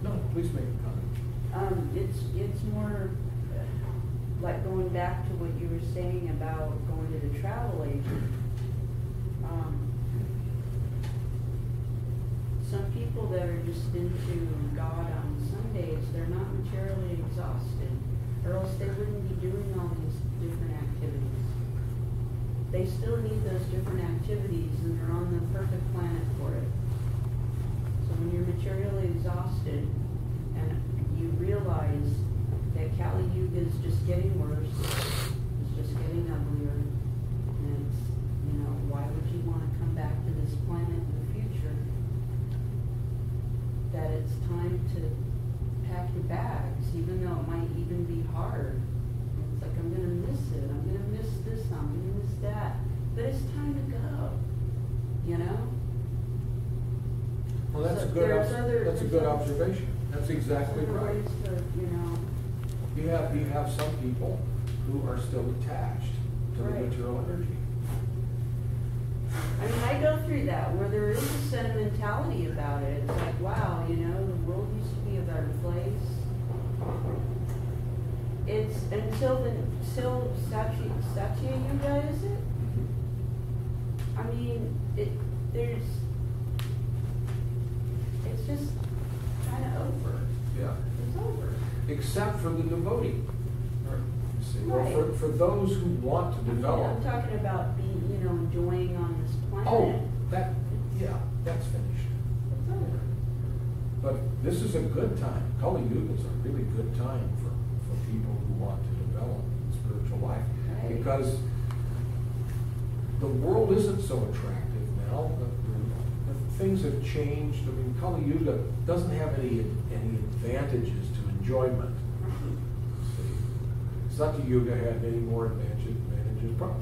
Speaker 1: No, please make a comment.
Speaker 5: It's more like going back to what you were saying about going to the travel agent. Some people that are just into God on Sundays, they're not materially exhausted, or else they wouldn't be doing all these different activities. They still need those different activities, and they're on the perfect planet for it. So when you're materially exhausted, and you realize that Kali Yuga is just getting worse, it's just getting uglier, and it's, why would you want to come back to this planet in the future? That it's time to pack your bags, even though it might even be hard. It's like, I'm going to miss it, I'm going to miss this, I'm going to miss that. But it's time to go,
Speaker 1: Well, that's
Speaker 5: So
Speaker 1: a good
Speaker 5: there's other
Speaker 1: observation. That's exactly right.
Speaker 5: ways to,
Speaker 1: You have some people who are still attached to the
Speaker 5: Right.
Speaker 1: material energy.
Speaker 5: I mean, I go through that where there is a sentimentality about it. It's like, wow, the world used to be a better place. It's until Satya Yuga, is it? I mean, it's just kind of over.
Speaker 1: Yeah.
Speaker 5: It's over.
Speaker 1: Except for the devotee. You see, well,
Speaker 5: Right.
Speaker 1: for those who want to develop.
Speaker 5: I'm talking about being, enjoying on this planet.
Speaker 1: Oh, that's finished.
Speaker 5: It's over.
Speaker 1: But this is a good time. Kali Yuga is a really good time for people who want to develop spiritual life.
Speaker 5: Right.
Speaker 1: Because the world isn't so attractive now. The things have changed. I mean, Kali Yuga doesn't have any advantages to enjoyment. See, Satya Yuga had many more advantages.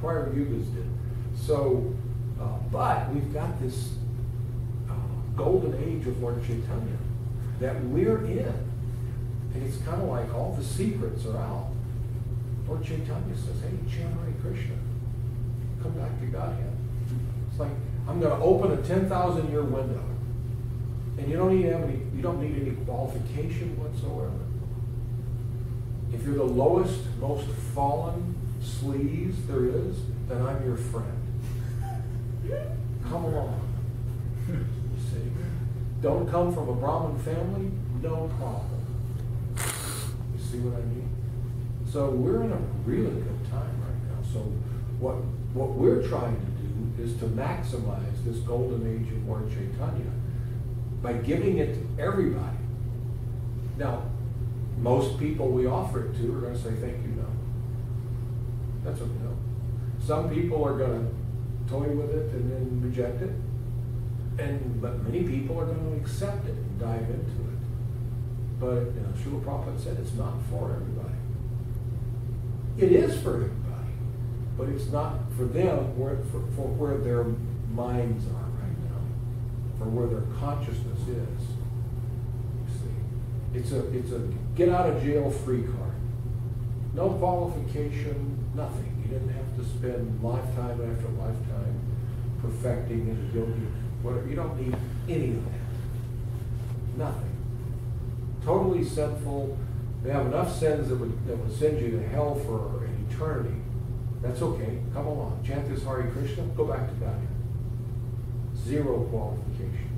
Speaker 1: Prior Yugas did. So, but we've got this golden age of Lord Chaitanya that we're in. And it's kind of like all the secrets are out. Lord Chaitanya says, hey, chant Hare Krishna. Come back to Godhead. It's like, I'm going to open a 10,000-year window. And you don't need any qualification whatsoever. If you're the lowest, most fallen sleaze there is, then I'm your friend. Come along. You see? Don't come from a Brahmin family, no problem. You see what I mean? So we're in a really good time right now. So what we're trying to do is to maximize this golden age of Lord Chaitanya by giving it to everybody. Now, most people we offer it to are going to say, thank you, no. That's a no. Some people are going to toy with it and then reject it. But many people are going to accept it and dive into it. But Srila Prabhupada said it's not for everybody. It is for everybody, but it's not for them for where their minds are right now, for where their consciousness is. You see, it's a get out of jail free card. No qualification, nothing. You didn't have to spend lifetime after lifetime perfecting it, whatever. You don't need any of that. Nothing. Totally sinful. They have enough sins that would send you to hell for an eternity. That's okay. Come along. Chant this Hare Krishna. Go back to God. Zero qualification.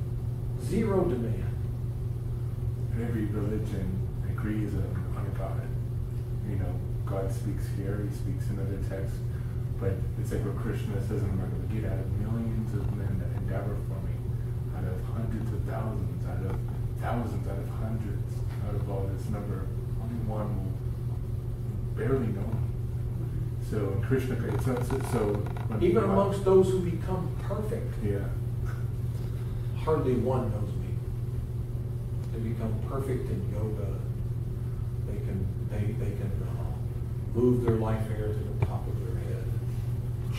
Speaker 1: Zero demand.
Speaker 3: Every religion agrees on God. God speaks here, he speaks in other texts, but it's like what Krishna says in the Bhagavad Gita, out of millions of men that endeavor for me, out of hundreds of thousands, out of thousands, out of hundreds, out of all this number, only one will barely know me. So Krishna,
Speaker 1: even amongst those who become perfect, hardly one knows me. They become perfect in yoga. They can move their life hairs to the top of their head,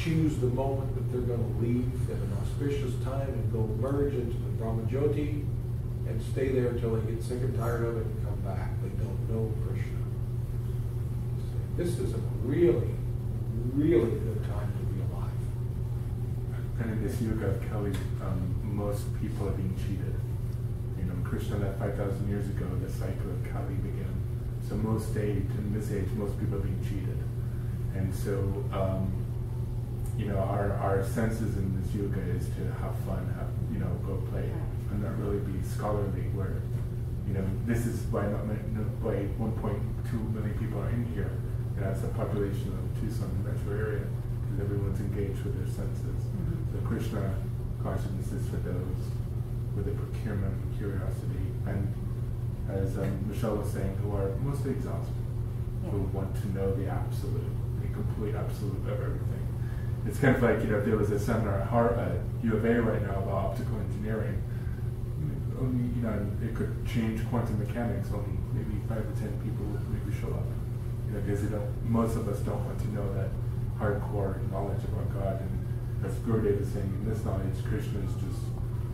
Speaker 1: choose the moment that they're going to leave at an auspicious time and go merge into the Brahmajyoti and stay there until they get sick and tired of it and come back. They don't know Krishna. This is a really, really good time to be alive.
Speaker 3: And in this yuga of Kali, most people are being cheated. Krishna left 5,000 years ago, the cycle of Kali began. So in this age, most people are being cheated. And so, our senses in this yuga is to have fun, go play, and not really be scholarly, where, this is why 1.2 million people are in here. That's the population of Tucson metro area, because everyone's engaged with their senses. So Krishna consciousness is for those with a procurement and curiosity, and as Michelle was saying, who are mostly exhausted, who want to know the absolute, the complete absolute of everything. It's kind of like, if there was a seminar at U of A right now about optical engineering, only, it could change quantum mechanics, only maybe 5 to 10 people would maybe show up. Because most of us don't want to know that hardcore knowledge about God. And as Gurudev is saying, in this knowledge, Krishna is just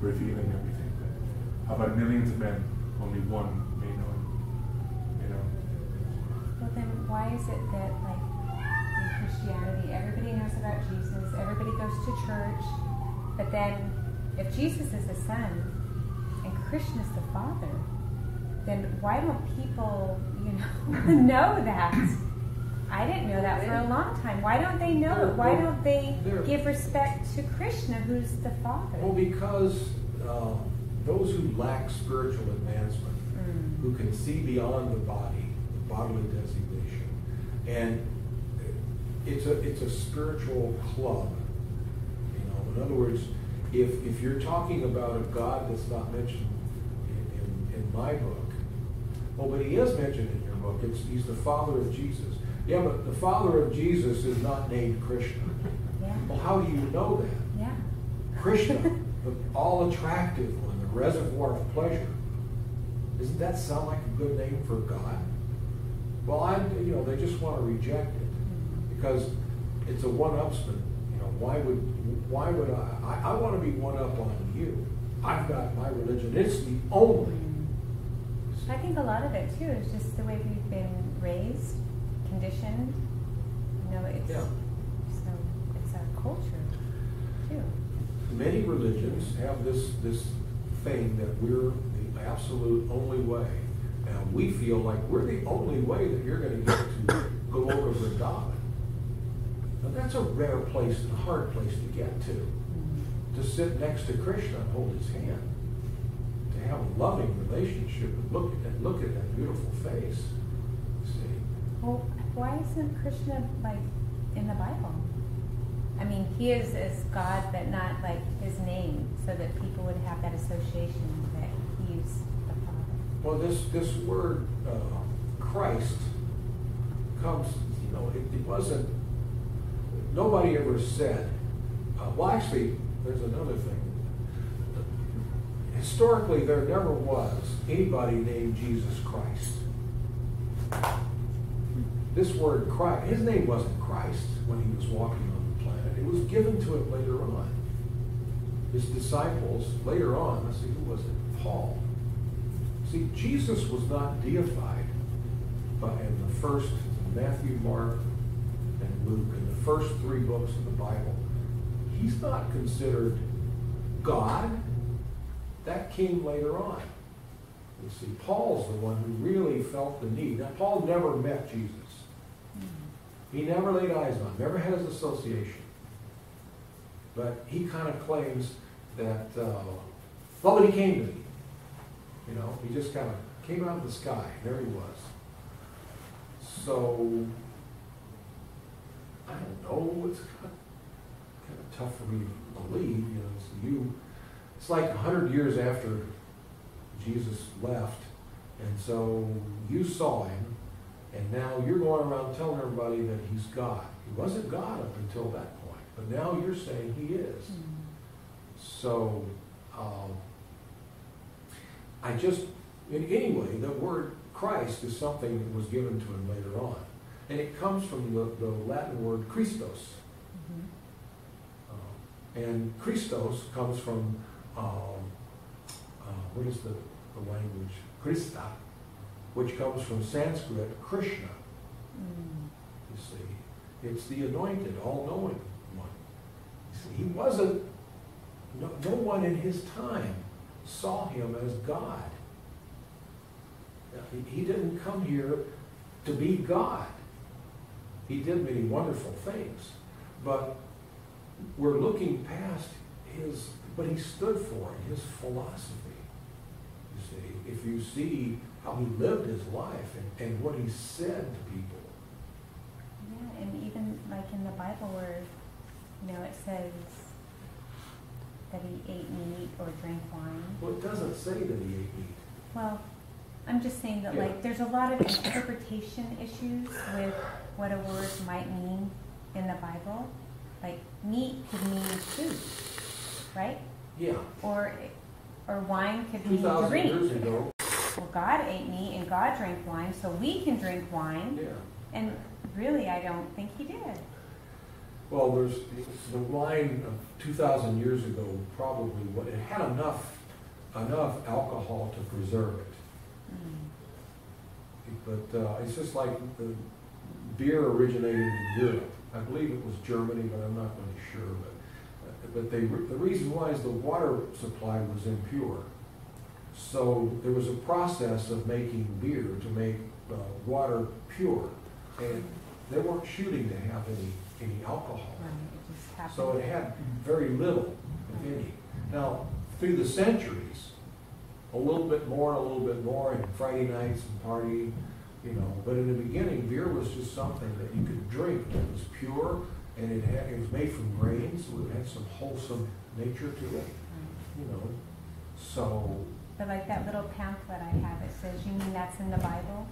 Speaker 3: revealing everything. How about millions of men? Only one may know him.
Speaker 4: Well, then why is it that, in Christianity, everybody knows about Jesus, everybody goes to church, but then if Jesus is the Son and Krishna is the Father, then why don't people, know that? I didn't know that for a long time. Why don't they know it? Why don't they give respect to Krishna, who's the Father?
Speaker 1: Well, because those who lack spiritual advancement, who can see beyond the body, the bodily designation, and it's a spiritual club. In other words, if you're talking about a God that's not mentioned in my book, but he is mentioned in your book. He's the father of Jesus. Yeah, but the father of Jesus is not named Krishna.
Speaker 4: Yeah.
Speaker 1: Well, how do you know that?
Speaker 4: Yeah.
Speaker 1: Krishna, the all-attractive one, the reservoir of pleasure. Doesn't that sound like a good name for God? Well, they just want to reject it because it's a one-upsman. Why would I want to be one up on you. I've got my religion. It's the only.
Speaker 4: I think a lot of it too is just the way we've been raised, conditioned. It's our culture too.
Speaker 1: Many religions have this thing that we're the absolute only way, and we feel like we're the only way that you're going to get to Goloka Vrindavan. Now that's a rare place and a hard place to get to sit next to Krishna and hold his hand. Have a loving relationship and look at that beautiful face. See?
Speaker 4: Well, why isn't Krishna in the Bible? I mean, he is as God, but not his name, so that people would have that association that he's the Father.
Speaker 1: Well, this word Christ comes. It wasn't. Nobody ever said. Well, actually, there's another thing. historically, there never was anybody named Jesus Christ. This word Christ, his name wasn't Christ when he was walking on the planet. It was given to him later on. His disciples, later on, let's see, who was it? Paul. See, Jesus was not deified in the first Matthew, Mark, and Luke, in the first 3 books of the Bible. He's not considered God. That came later on. You see, Paul's the one who really felt the need. Now, Paul never met Jesus. He never laid eyes on him, never had his association. But he kind of claims that, but he came to me. You know, he just kind of came out of the sky. There he was. So, I don't know. It's kind of tough for me to believe. You know, it's like 100 years after Jesus left, and so you saw him, and now you're going around telling everybody that he's God. He wasn't God up until that point, but now you're saying he is. So, anyway, the word Christ is something that was given to him later on. And it comes from the Latin word Christos. And Christos comes from, what is the language? Krista, which comes from Sanskrit, Krishna. You see, it's the anointed, all-knowing one. You see, he wasn't, no one in his time saw him as God. He didn't come here to be God. He did many wonderful things, but we're looking past what he stood for, his philosophy. You see, if you see how he lived his life and what he said to people.
Speaker 4: Yeah, and even like in the Bible where, it says that he ate meat or drank wine.
Speaker 1: Well, it doesn't say that he ate meat.
Speaker 4: Well, I'm just saying that, there's a lot of interpretation issues with what a word might mean in the Bible. Like, meat could mean food, right?
Speaker 1: Yeah.
Speaker 4: Or wine could mean
Speaker 1: 2,000
Speaker 4: drink.
Speaker 1: years ago.
Speaker 4: Well, God ate meat and God drank wine, so we can drink wine.
Speaker 1: Yeah.
Speaker 4: And really, I don't think he did.
Speaker 1: Well, there's the wine of 2,000 years ago. Probably it had enough alcohol to preserve it. But it's just like the beer originated in Europe. I believe it was Germany, but I'm not really sure. But the reason why is the water supply was impure. So there was a process of making beer to make water pure, and they weren't shooting to have any alcohol.
Speaker 4: Right, it just happened.
Speaker 1: So it had very little, if any. Now, through the centuries, a little bit more, and Friday nights and party, But in the beginning, beer was just something that you could drink. It was pure, and it was made from grain, so it had some wholesome nature to it. So.
Speaker 4: But like that little pamphlet I have, it says, "You mean that's in the Bible?"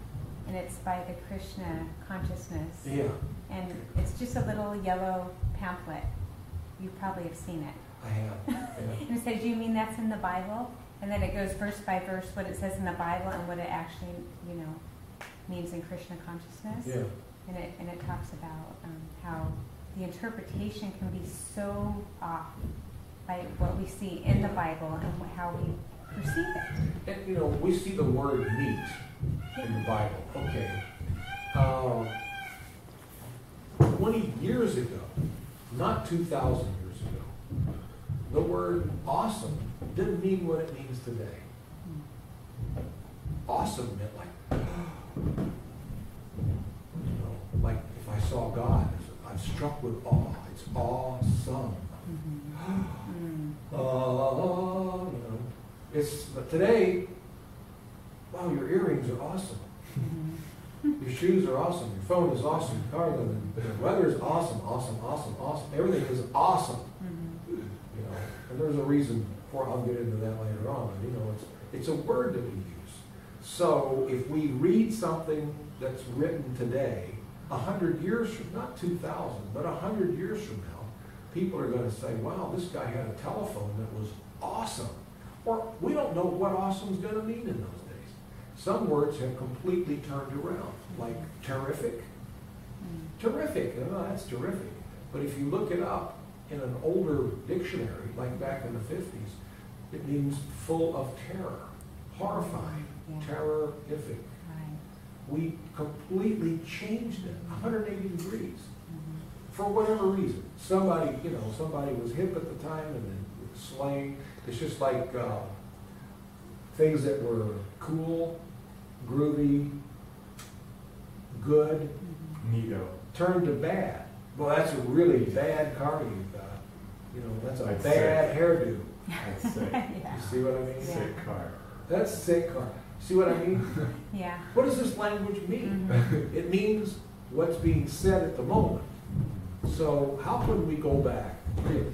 Speaker 4: And it's by the Krishna consciousness.
Speaker 1: Yeah.
Speaker 4: And it's just a little yellow pamphlet. You probably have seen it.
Speaker 1: I have. Yeah.
Speaker 4: And it says, "You mean that's in the Bible?" And then it goes verse by verse what it says in the Bible and what it actually, means in Krishna consciousness.
Speaker 1: Yeah.
Speaker 4: And it talks about how the interpretation can be so off by what we see in the Bible and how we perceive it.
Speaker 1: And we see the word meat in the Bible. Okay. 20 years ago, not 2,000 years ago, the word awesome didn't mean what it means today. Awesome meant like if I saw God, I'm struck with awe. It's awesome. But today, wow, your earrings are awesome. Your shoes are awesome. Your phone is awesome. Your car, the weather is awesome. Everything is awesome. And there's a reason for. I'll get into that later on. But it's a word that we use. So if we read something that's written today, 100 years from, not 2,000, but 100 years from now, people are going to say, "Wow, this guy had a telephone that was awesome." Or we don't know what awesome's going to mean in those days. Some words have completely turned around, like terrific. Terrific, that's terrific. But if you look it up in an older dictionary, like back in the 50s, it means full of terror, horrifying, terrorific. We completely changed it, 180 degrees. For whatever reason. Somebody was hip at the time and then slang. It's just like things that were cool, groovy, good,
Speaker 3: neato,
Speaker 1: turned to bad. Well, that's a really bad car you've got. That's a
Speaker 3: That's
Speaker 1: bad
Speaker 3: sick.
Speaker 1: hairdo.
Speaker 3: That's sick.
Speaker 1: You see what I mean?
Speaker 4: Yeah.
Speaker 3: Sick car.
Speaker 1: That's a sick car. See what I mean?
Speaker 4: Yeah.
Speaker 1: What does this language mean? It means what's being said at the moment. So how can we go back, really,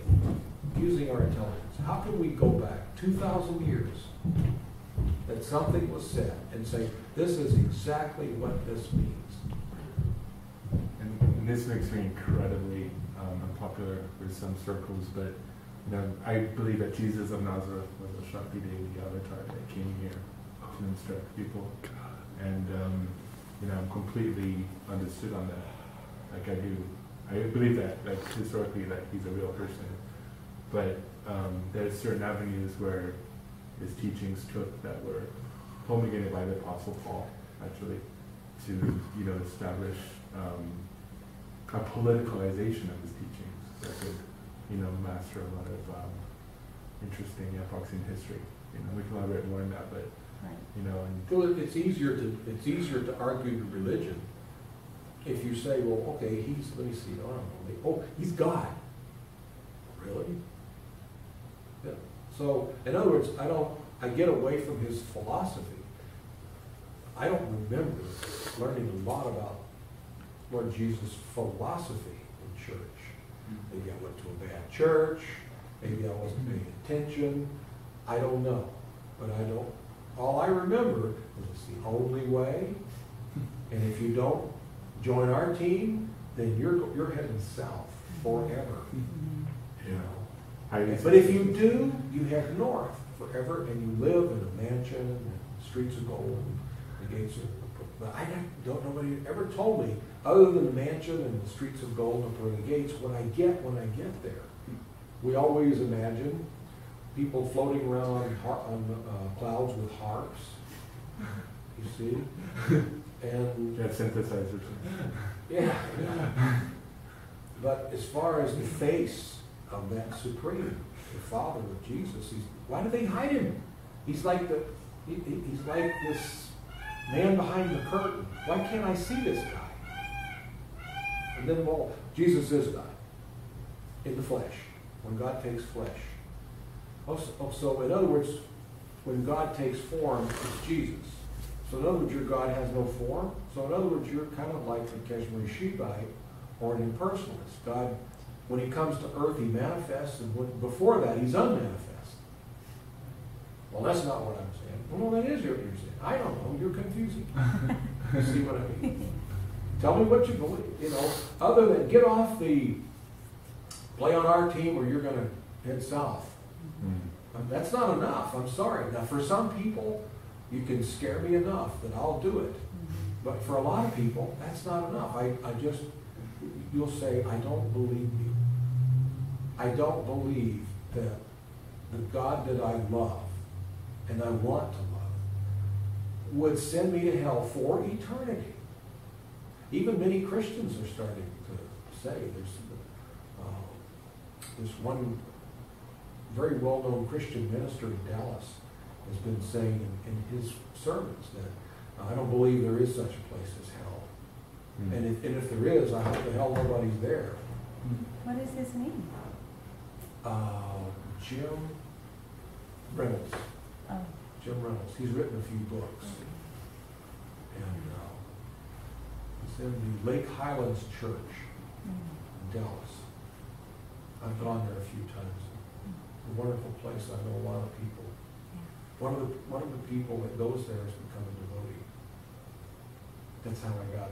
Speaker 1: using our intelligence, how can we go back 2,000 years that something was said and say, this is exactly what this means?
Speaker 3: And this makes me incredibly unpopular with some circles, but I believe that Jesus of Nazareth was a Shakti Devi avatar that came here to instruct people. And I'm completely understood on that. Like I do. I believe that, like historically, that he's a real person. But there's certain avenues where his teachings took that were promulgated by the Apostle Paul, actually, to establish a politicalization of his teachings that could master a lot of interesting epochs in history. We can elaborate more on that, but
Speaker 1: Well, it's easier to argue religion if you say, well, okay, let me see, I don't know, he's God. Really? Yeah. So, in other words, I get away from his philosophy. I don't remember learning a lot about Lord Jesus' philosophy in church. Maybe I went to a bad church, maybe I wasn't paying attention, I don't know. But all I remember is it's the only way, and if you don't join our team, then you're heading south forever. But if you do, you head north forever, and you live in a mansion and streets of gold and the gates of. But I don't know nobody ever told me, other than the mansion and the streets of gold and pearly gates, what I get when I get there. We always imagine people floating around on clouds with harps. You see? And
Speaker 3: synthesizers.
Speaker 1: Yeah. But as far as the face of that Supreme, the Father of Jesus, why do they hide him? He's like he's like this man behind the curtain. Why can't I see this guy? And then, Jesus is God in the flesh, when God takes flesh. So in other words, when God takes form, it's Jesus. So in other words, your God has no form. So in other words, you're kind of like the Kashmiri Shivite or an impersonalist. God, when he comes to earth, he manifests, and before that, he's unmanifest. Well, that's not what I'm saying. Well, that is what you're saying. I don't know. You're confusing. You see what I mean? Tell me what you believe. Other than get off the play on our team or you're going to head south. That's not enough. I'm sorry. Now, for some people, you can scare me enough that I'll do it. But for a lot of people, that's not enough. You'll say, I don't believe you. I don't believe that the God that I love and I want to love would send me to hell for eternity. Even many Christians are starting to say, there's one very well-known Christian minister in Dallas has been saying in his sermons that I don't believe there is such a place as hell. And if there is, I hope the hell nobody's there.
Speaker 4: What is his name?
Speaker 1: Jim Reynolds.
Speaker 4: Oh.
Speaker 1: Jim Reynolds. He's written a few books. And he's in the Lake Highlands Church in Dallas. I've gone there a few times. It's a wonderful place. I know a lot of people. Yeah. One of the people that goes there has become a devotee. That's how I got.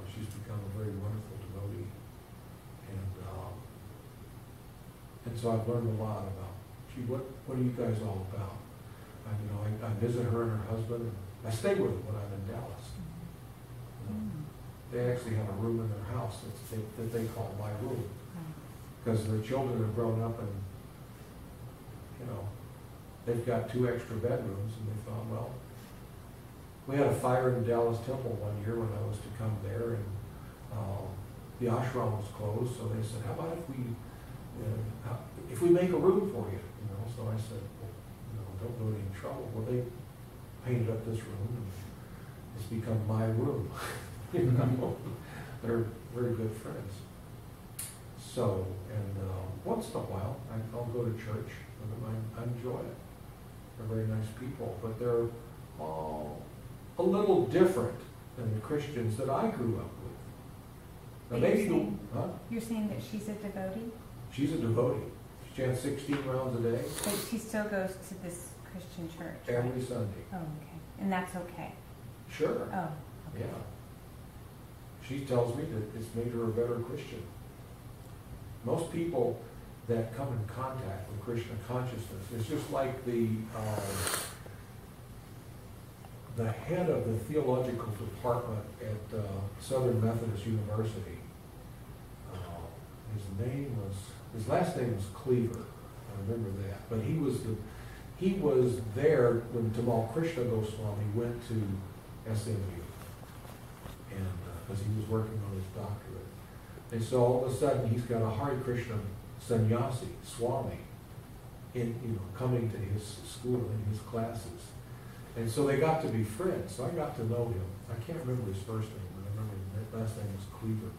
Speaker 1: She's become a very wonderful devotee, and so I've learned a lot about Gee, what are you guys all about? I visit her and her husband. I stay with them when I'm in Dallas. They actually have a room in their house that they call my room. Because their children have grown up and, they've got 2 extra bedrooms, and they thought, well, we had a fire in the Dallas Temple one year when I was to come there, and the ashram was closed, so they said, how about if we make a room for you? So I said, well, don't go to any trouble. Well, they painted up this room, and it's become my room. They're very good friends. So, and once in a while, I'll go to church with them. I enjoy it. They're very nice people, but they're all a little different than the Christians that I grew up with. Now,
Speaker 4: you're saying that she's a devotee?
Speaker 1: She's a devotee. She chants 16 rounds a day.
Speaker 4: But she still goes to this Christian church?
Speaker 1: Every Sunday.
Speaker 4: Oh, okay. And that's okay?
Speaker 1: Sure.
Speaker 4: Oh, okay.
Speaker 1: Yeah. She tells me that it's made her a better Christian. Most people that come in contact with Krishna consciousness, it's just like the head of the theological department at Southern Methodist University. His last name was Cleaver. I remember that. But he was there when Tamal Krishna Goswami went to SMU, and because he was working on his doctorate. And so all of a sudden he's got a Hare Krishna sannyasi, Swami, coming to his school and his classes. And so they got to be friends. So I got to know him. I can't remember his first name, but I remember his last name was Cleaver.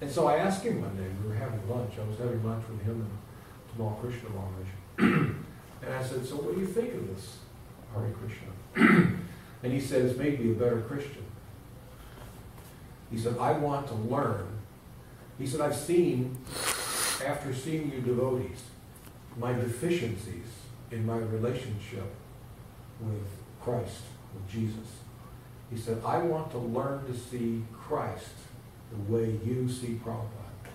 Speaker 1: And so I asked him one day, we were having lunch. I was having lunch with him and Tamal Krishna Maharaj. And I said, so what do you think of this Hare Krishna? And he said, it's made me a better Christian. He said, I want to learn. He said, I've seen, after seeing you devotees, my deficiencies in my relationship with Christ, with Jesus. He said, I want to learn to see Christ the way you see Prabhupada.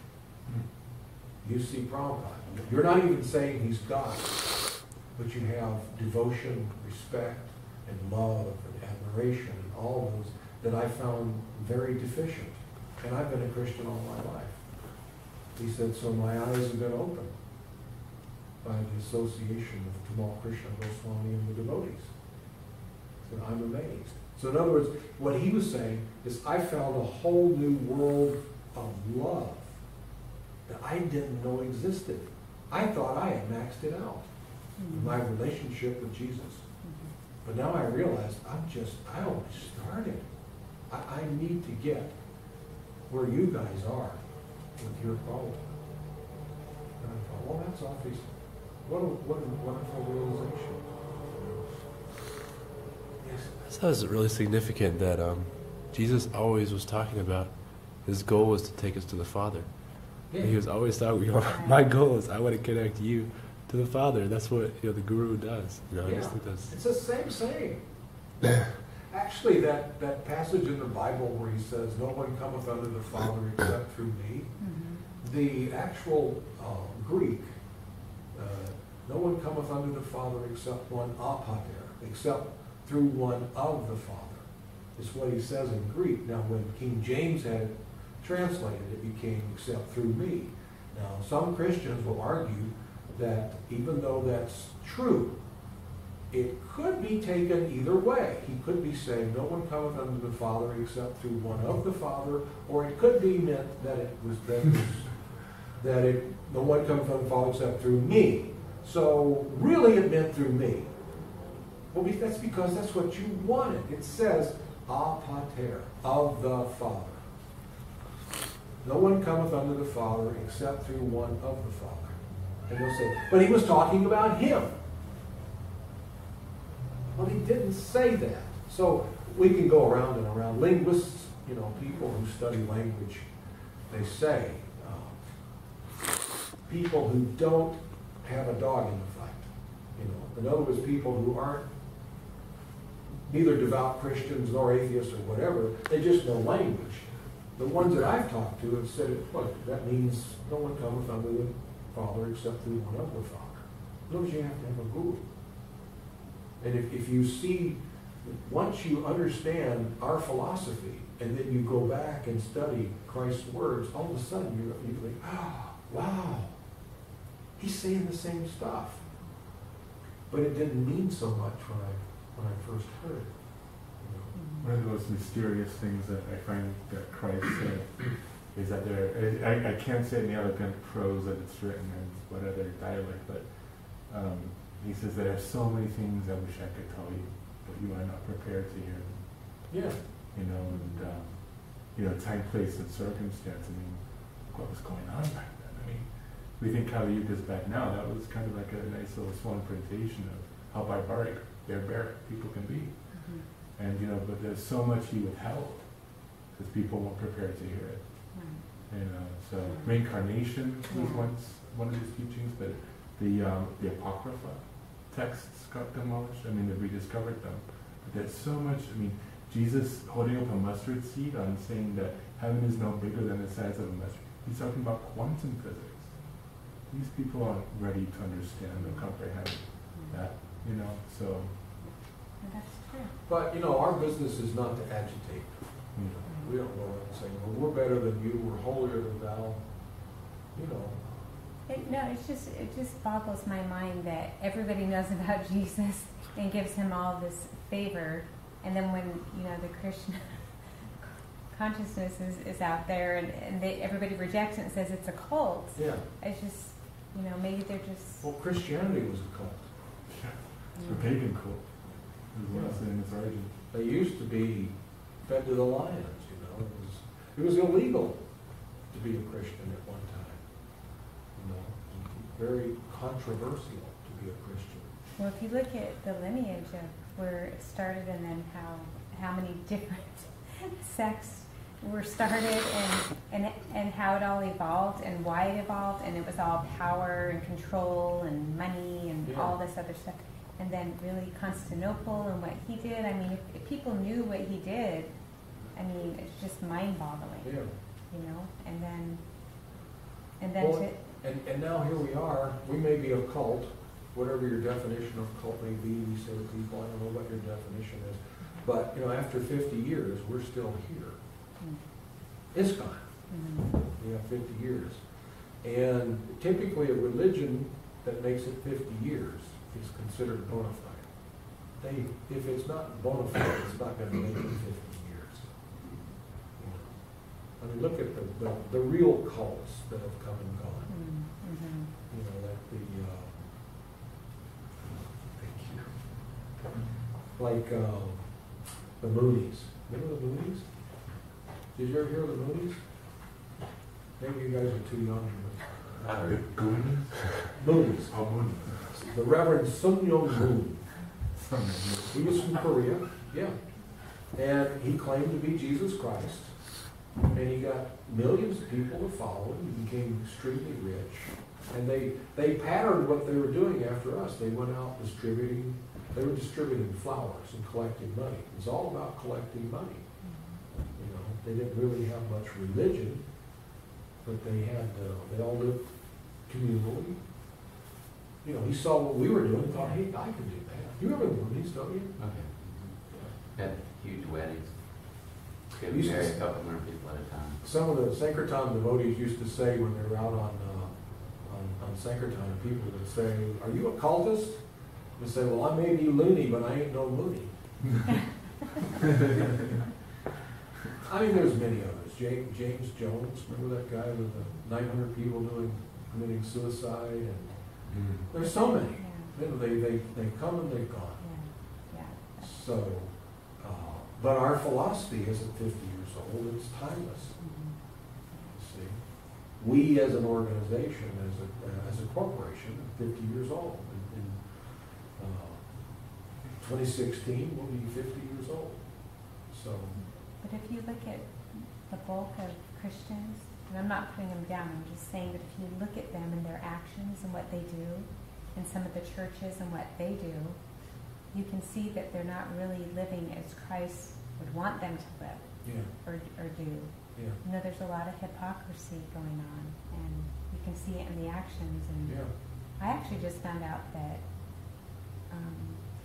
Speaker 1: You see Prabhupada. You're not even saying he's God, but you have devotion, respect, and love, and admiration, and all those that I found very deficient. And I've been a Christian all my life. He said, so my eyes have been opened by the association of Tamal Krishna Goswami and the devotees. He said, I'm amazed. So in other words, what he was saying is I found a whole new world of love that I didn't know existed. I thought I had maxed it out in my relationship with Jesus. But now I realize I only started. I need to get where you guys are with your problem. And I thought, well, that's obvious. What a wonderful realization. Yes.
Speaker 6: I thought it was really significant that Jesus always was talking about his goal was to take us to the Father. Yeah. He was always talking, my goal is I want to connect you to the Father. That's what the Guru does. I just think
Speaker 1: it's the same saying. Actually, that passage in the Bible where he says, no one cometh unto the Father except through me, the actual Greek, no one cometh unto the Father except one apater, except through one of the Father, is what he says in Greek. Now, when King James had it translated, it became except through me. Now, some Christians will argue that even though that's true, it could be taken either way. He could be saying, no one cometh unto the Father except through one of the Father, or it could be meant that no one cometh unto the Father except through me. So really it meant through me. Well, that's because that's what you wanted. It says, a pater, of the Father. No one cometh unto the Father except through one of the Father. And they'll say, but he was talking about him. Well, he didn't say that. So we can go around and around. Linguists, people who study language, they say people who don't have a dog in the fight. In other words, people who aren't neither devout Christians nor atheists or whatever, they just know language. The ones that I've talked to have said, look, that means no one cometh unto the Father except through one of the Father. Look, you have to have a guru. And if you see, once you understand our philosophy, and then you go back and study Christ's words, all of a sudden you think, oh, wow, he's saying the same stuff. But it didn't mean so much when I first heard it.
Speaker 3: One of the most mysterious things that I find that Christ said is that I can't say it in the elegant prose that it's written in whatever dialect, but he says, there are so many things I wish I could tell you, but you are not prepared to hear them.
Speaker 1: Yeah.
Speaker 3: Time, place, and circumstance. I mean, what was going on back then? I mean, we think Kali Yuga's back now. That was kind of like a nice little small presentation of how barbaric people can be. Mm-hmm. And, but there's so much he withheld because people weren't prepared to hear it. So reincarnation was once one of his teachings, but the Apocrypha texts got demolished. I mean, they rediscovered them. But there's so much, Jesus holding up a mustard seed on saying that heaven is no bigger than the size of a mustard. He's talking about quantum physics. These people aren't ready to understand or comprehend that, so.
Speaker 4: That's true.
Speaker 1: But, our business is not to agitate. We don't go around saying, well, we're better than you, we're holier than thou.
Speaker 4: It just boggles my mind that everybody knows about Jesus and gives him all this favor, and then when the Krishna consciousness is out there and everybody rejects it and says it's a cult.
Speaker 1: Yeah.
Speaker 4: It's just maybe they're just.
Speaker 1: Well, Christianity was a cult.
Speaker 3: Yeah. It's a pagan cult. In its origin.
Speaker 1: They used to be fed to the lions. It was illegal to be a Christian at one time. Very controversial to be a Christian.
Speaker 4: Well, if you look at the lineage of where it started and then how many different sects were started and how it all evolved and why it evolved, and it was all power and control and money and all this other stuff. And then really Constantinople and what he did. If people knew what he did, it's just mind-boggling.
Speaker 1: Yeah. And now here we are. We may be a cult, whatever your definition of cult may be. We say to people, I don't know what your definition is, but after 50 years, we're still here. It's gone. We have 50 years, and typically a religion that makes it 50 years is considered bona fide. If it's not bona fide, it's not going to make it 50 years. Look at the real cults that have come and gone. Like the Moonies. Remember the Moonies? Did you ever hear of the Moonies? Maybe you guys are too young.
Speaker 3: The Goonies?
Speaker 1: Moonies.
Speaker 3: Oh, Moonies.
Speaker 1: The Reverend Sun Myung Moon. He was from Korea, yeah. And he claimed to be Jesus Christ. And he got millions of people to follow him. He became extremely rich. And they patterned what they were doing after us. They went out distributing flowers and collecting money. It was all about collecting money. They didn't really have much religion, but they all lived communally. He saw what we were doing and thought, hey, I can do that. You remember the movies, don't you?
Speaker 7: Okay. Had huge weddings. Could
Speaker 1: Used to-
Speaker 7: marry a couple hundred people at a time.
Speaker 1: Some of the Sankirtan devotees used to say when they were out on Sankirtan, people would say, are you a cultist? They say, well, I may be loony, but I ain't no moony. There's many others. James Jones, remember that guy with the 900 people committing suicide? And there's so many. They come and they've gone. So, but our philosophy isn't 50 years old, it's timeless. See? We as an organization, as a corporation, are 50 years old. In 2016, we'll be 50 years old. So.
Speaker 4: But if you look at the bulk of Christians, and I'm not putting them down, I'm just saying that if you look at them and their actions and what they do, and some of the churches and what they do, you can see that they're not really living as Christ would want them to live or do. Yeah. There's a lot of hypocrisy going on, and you can see it in the actions. And I actually just found out that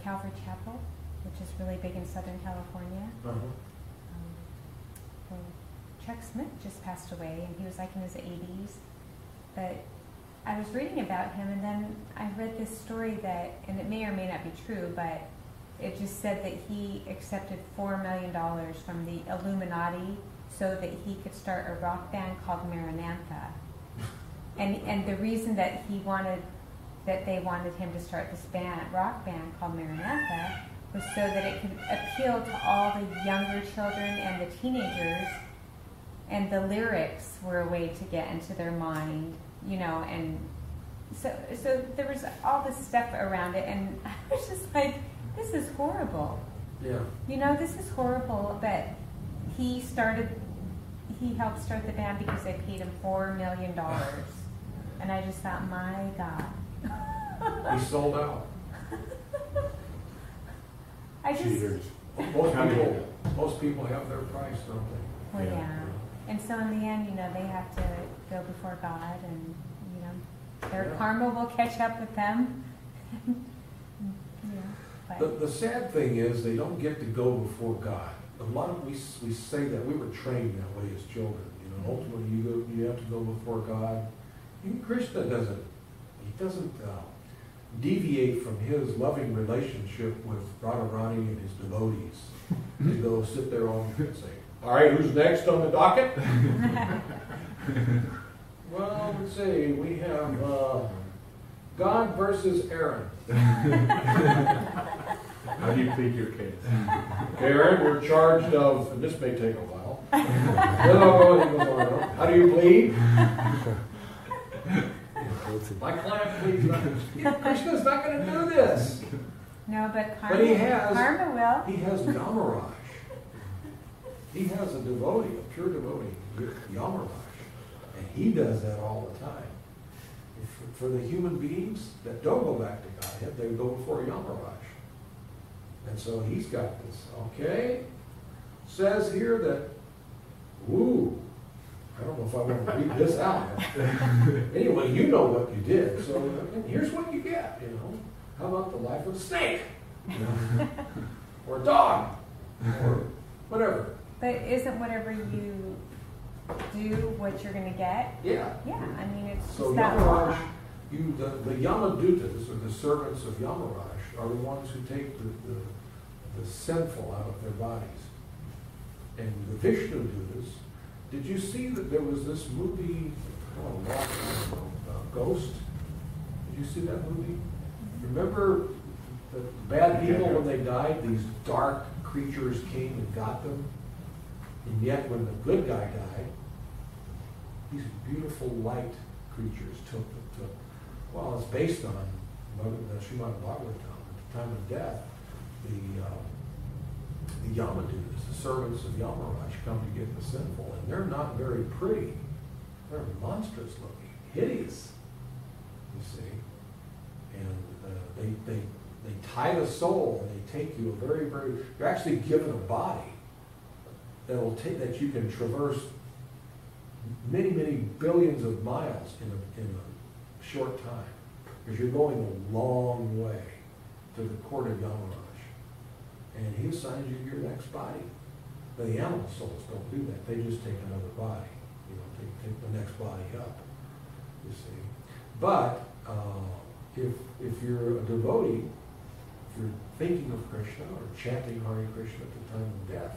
Speaker 4: Calvary Chapel, which is really big in Southern California, well, Chuck Smith just passed away, and he was like in his 80s. But I was reading about him, and then I read this story that, and it may or may not be true, but it just said that he accepted $4 million from the Illuminati so that he could start a rock band called Maranatha. And the reason that they wanted him to start this rock band called Maranatha was so that it could appeal to all the younger children and the teenagers, and the lyrics were a way to get into their mind, you know, and so there was all this stuff around it, and I was just like, this is horrible.
Speaker 1: Yeah.
Speaker 4: You know, this is horrible, but he helped start the band because they paid him $4 million. And I just thought, my God.
Speaker 1: He sold out.
Speaker 3: Cheaters.
Speaker 1: Most people have their price, don't they?
Speaker 4: Well, yeah. And so in the end, you know, they have to go before God, and, you know, their karma will catch up with them.
Speaker 1: The sad thing is they don't get to go before God. A lot of we say that we were trained that way as children. You know, ultimately you have to go before God. And Krishna doesn't deviate from his loving relationship with Radharani and his devotees to go sit there and say, "All right, who's next on the docket?" Well, let's see. We have God versus Aaron.
Speaker 3: How do you plead your case?
Speaker 1: Okay, Aaron, you're charged of, and this may take a while. No. How do you plead? My client pleads not. Krishna's not going to do this.
Speaker 4: No, but
Speaker 1: karma
Speaker 4: will.
Speaker 1: He has Yamaraj. He has a devotee, a pure devotee, Yamaraj. And he does that all the time. For the human beings that don't go back to Godhead, they go before Yamaraj. And so he's got this, okay? Says here that, I don't know if I want to read this out. Anyway, you know what you did. So here's what you get, you know. How about the life of a snake? You know? Or a dog? Or whatever.
Speaker 4: But isn't whatever you do what you're going to get?
Speaker 1: Yeah.
Speaker 4: Yeah, I mean, it's
Speaker 1: so
Speaker 4: just that law.
Speaker 1: The Yamadutas, or the servants of Yamaraj, are the ones who take the sinful out of their bodies. And the Vishnu Dutas, did you see that there was this movie, Ghost? Did you see that movie? Remember the bad people when they died, these dark creatures came and got them? And yet when the good guy died, these beautiful light creatures took them. Well, it's based on the Srimad Bhagavatam. At the time of death, the Yamadutas, the servants of Yamaraj, come to get the sinful, and they're not very pretty. They're monstrous looking, hideous, you see. And they tie the soul, and they take you a very, very. You're actually given a body that you can traverse many, many billions of miles in a short time, because you're going a long way to the court of Yamaraj. And he assigns you your next body. But the animal souls don't do that. They just take another body. You know, take the next body up, you see. But if you're a devotee, if you're thinking of Krishna or chanting Hare Krishna at the time of death,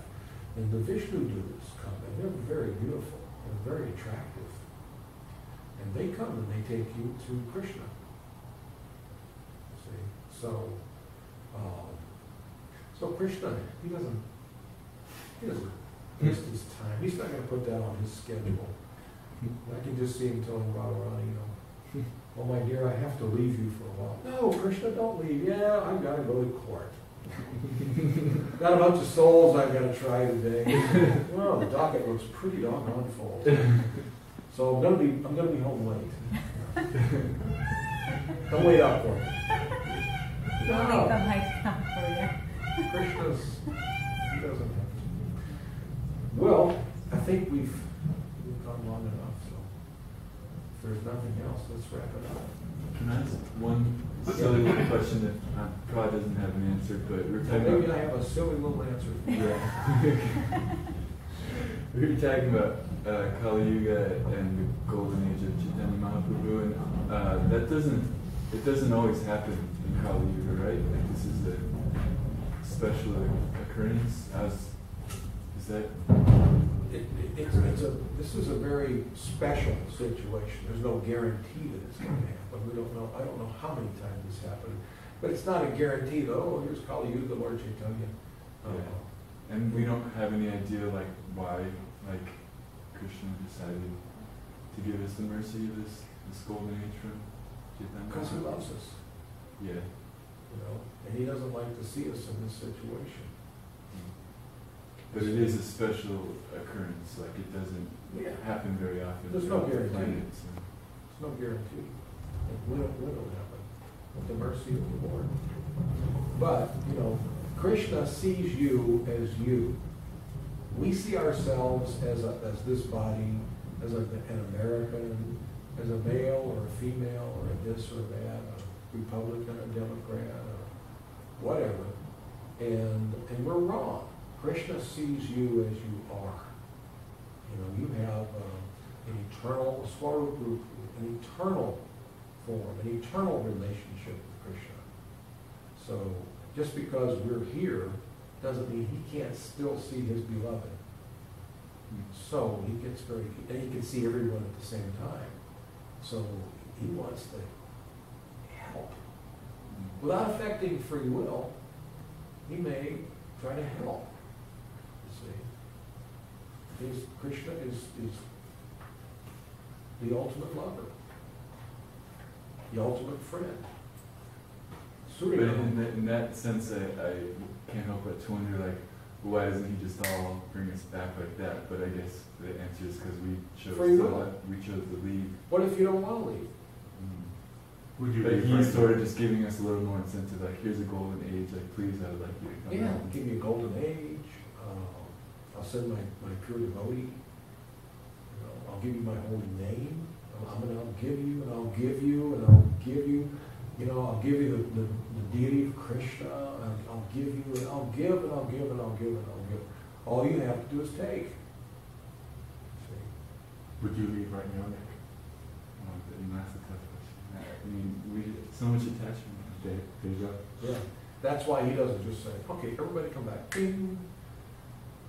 Speaker 1: then the Vishnu Dutas come, and they're very beautiful. They're very attractive. And they come and they take you to Krishna. See? So Krishna, he doesn't waste his time. He's not going to put that on his schedule. I can just see him telling Radharani, you know, oh my dear, I have to leave you for a while. No, Krishna, don't leave. Yeah, I've got to go to court. Got a bunch of souls I've got to try today. Well, the docket looks pretty doggone full. So I'm gonna be home late. Don't wait out for me.
Speaker 4: We'll make the lights come for you.
Speaker 1: He doesn't have to. Well, I think we've gone long enough, so if there's nothing else, let's wrap it up.
Speaker 3: Can I ask
Speaker 8: one silly little question that probably doesn't have an answer, but we're talking
Speaker 1: Maybe
Speaker 8: about...
Speaker 1: I have a silly little answer.
Speaker 8: Yeah. We were talking about Kali Yuga and the golden age of Chaitanya Mahaprabhu, and it doesn't always happen in Kali Yuga, right? Like this is a special occurrence. Is that?
Speaker 1: This is a very special situation. There's no guarantee that it's going to happen. We don't know. I don't know how many times this happened, but it's not a guarantee that here's Kali Yuga, the Lord Chaitanya.
Speaker 8: Yeah. And we don't have any idea like why Krishna decided to give us the mercy of this golden age from Chaitanya.
Speaker 1: Because he loves us.
Speaker 8: Yeah.
Speaker 1: And he doesn't like to see us in this situation.
Speaker 8: But it is a special occurrence, like it doesn't happen very often.
Speaker 1: There's no guarantee.
Speaker 8: Planets
Speaker 1: There's no guarantee. We don't happen with the mercy of the Lord. But, Krishna sees you as you. We see ourselves as this body, as an American, as a male or a female or a this or that, a Republican, a Democrat, or whatever. And we're wrong. Krishna sees you as you are. You have an eternal swarup, an eternal form, an eternal relationship with Krishna. So just because we're here doesn't mean he can't still see his beloved. So he gets and he can see everyone at the same time. So he wants to help. Without affecting free will, he may try to help. Krishna is the ultimate lover, the ultimate friend.
Speaker 8: But in that sense, I can't help but to wonder, why doesn't he just all bring us back like that? But I guess the answer is because we chose to leave.
Speaker 1: What if you don't want to leave?
Speaker 3: Would you?
Speaker 8: But he's sort of just giving us a little more incentive. Here's a golden age. Please, I would like you to come.
Speaker 1: Yeah, I'll give you a golden age. I'll send my pure devotee. I'll give you my holy name. I'll give you, and I'll give you, and I'll give you. I'll give you the deity of Krishna. I'll give you, and I'll give, and I'll give, and I'll give, and I'll give. All you have to do is take. See?
Speaker 3: Would you leave right now, Nick?
Speaker 8: That's a tough question. We so much attachment.
Speaker 3: There you go.
Speaker 1: Yeah. That's why he doesn't just say, okay, everybody come back. Ding.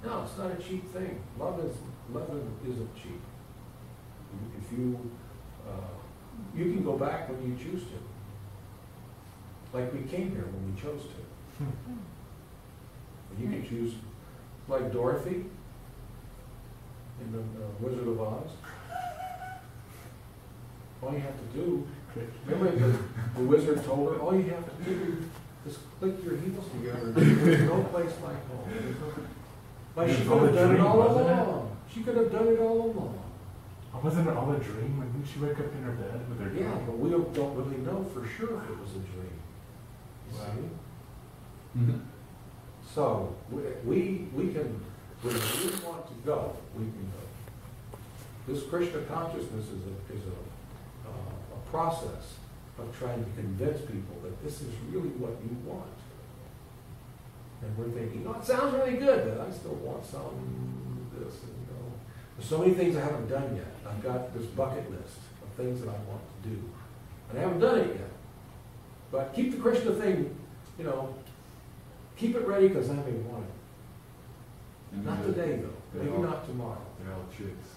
Speaker 1: No, it's not a cheap thing. Love isn't cheap. If you can go back when you choose to. Like we came here when we chose to. And you can choose, like Dorothy in the Wizard of Oz. All you have to do, remember the wizard told her, all you have to do is click your heels together. There's no place like home. Like she could have done it all along. She could have done it all along.
Speaker 3: Wasn't it all a dream? Didn't she wake up in her bed with her dream?
Speaker 1: Yeah, but we don't really know for sure if it was a dream. You see?
Speaker 8: Mm-hmm.
Speaker 1: So we can, when we want to go, we can go. This Krishna consciousness is a process of trying to convince people that this is really what you want. And we're thinking, it sounds really good, but I still want some of this. And, there's so many things I haven't done yet. I've got this bucket list of things that I want to do. And I haven't done it yet. But keep the Krishna thing, keep it ready because I may want it. Not today, though. Maybe not tomorrow.
Speaker 8: They're all tricks.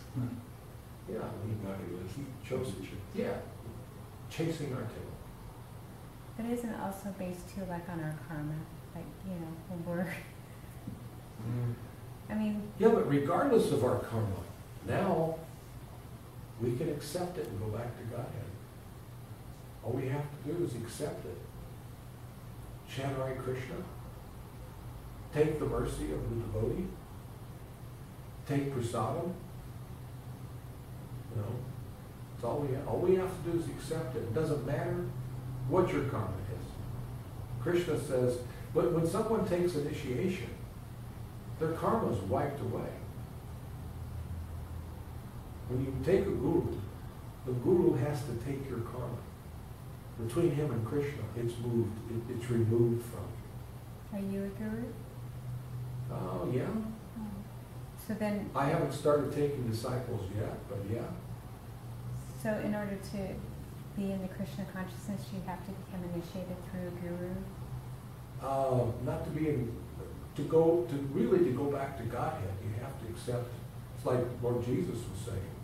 Speaker 1: Yeah, we chose chasing our tail.
Speaker 4: But isn't it also based too on our karma? When we're
Speaker 1: Yeah, but regardless of our karma, now we can accept it and go back to Godhead. All we have to do is accept it. Chant Hare Krishna. Take the mercy of the devotee. Take prasadam. It's all we have. All we have to do is accept it. It doesn't matter what your karma is. Krishna says, but when someone takes initiation, their karma is wiped away. When you take a guru, the guru has to take your karma. Between him and Krishna, it's moved, it's removed from.
Speaker 4: Are you a guru?
Speaker 1: Oh, yeah.
Speaker 4: So then...
Speaker 1: I haven't started taking disciples yet, but yeah.
Speaker 4: So in order to be in the Krishna consciousness, you have to become initiated through a guru?
Speaker 1: Not to be in, to really go back to Godhead, you have to accept, it's like Lord Jesus was saying,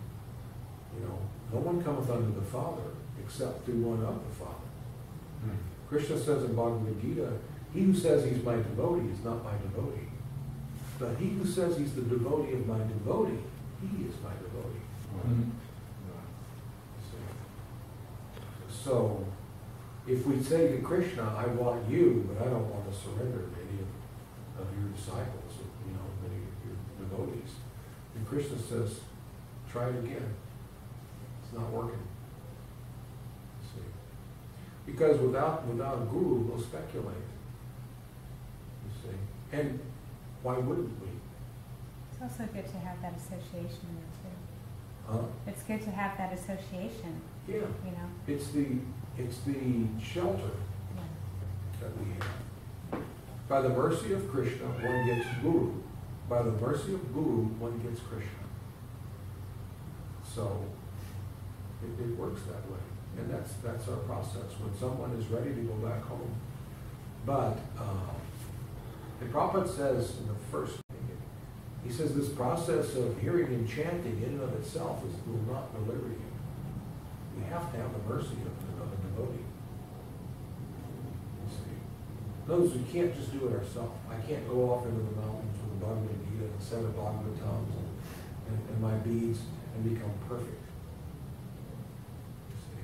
Speaker 1: no one cometh unto the Father except through one of the Father. Krishna says in Bhagavad Gita, he who says he's my devotee is not my devotee. But he who says he's the devotee of my devotee, he is my devotee. So, if we say to Krishna, I want you, but I don't want to surrender to any of your disciples, many of your devotees, and Krishna says, try it again. It's not working. See? Because without a guru, we'll speculate. You see? And why wouldn't we?
Speaker 4: It's also good to have that association there too.
Speaker 1: Huh?
Speaker 4: It's good to have that association.
Speaker 1: Yeah. It's the shelter that we have. By the mercy of Krishna, one gets guru. By the mercy of guru, one gets Krishna. So it works that way. And that's our process. When someone is ready to go back home. But the Prabhupada says in the first thing, he says this process of hearing and chanting in and of itself will not deliver you. We have to have the mercy of a devotee. You see. In other words, we can't just do it ourselves. I can't go off into the mountains with the Bhagavad Gita and 7 Bhagavatams and my beads and become perfect. You see.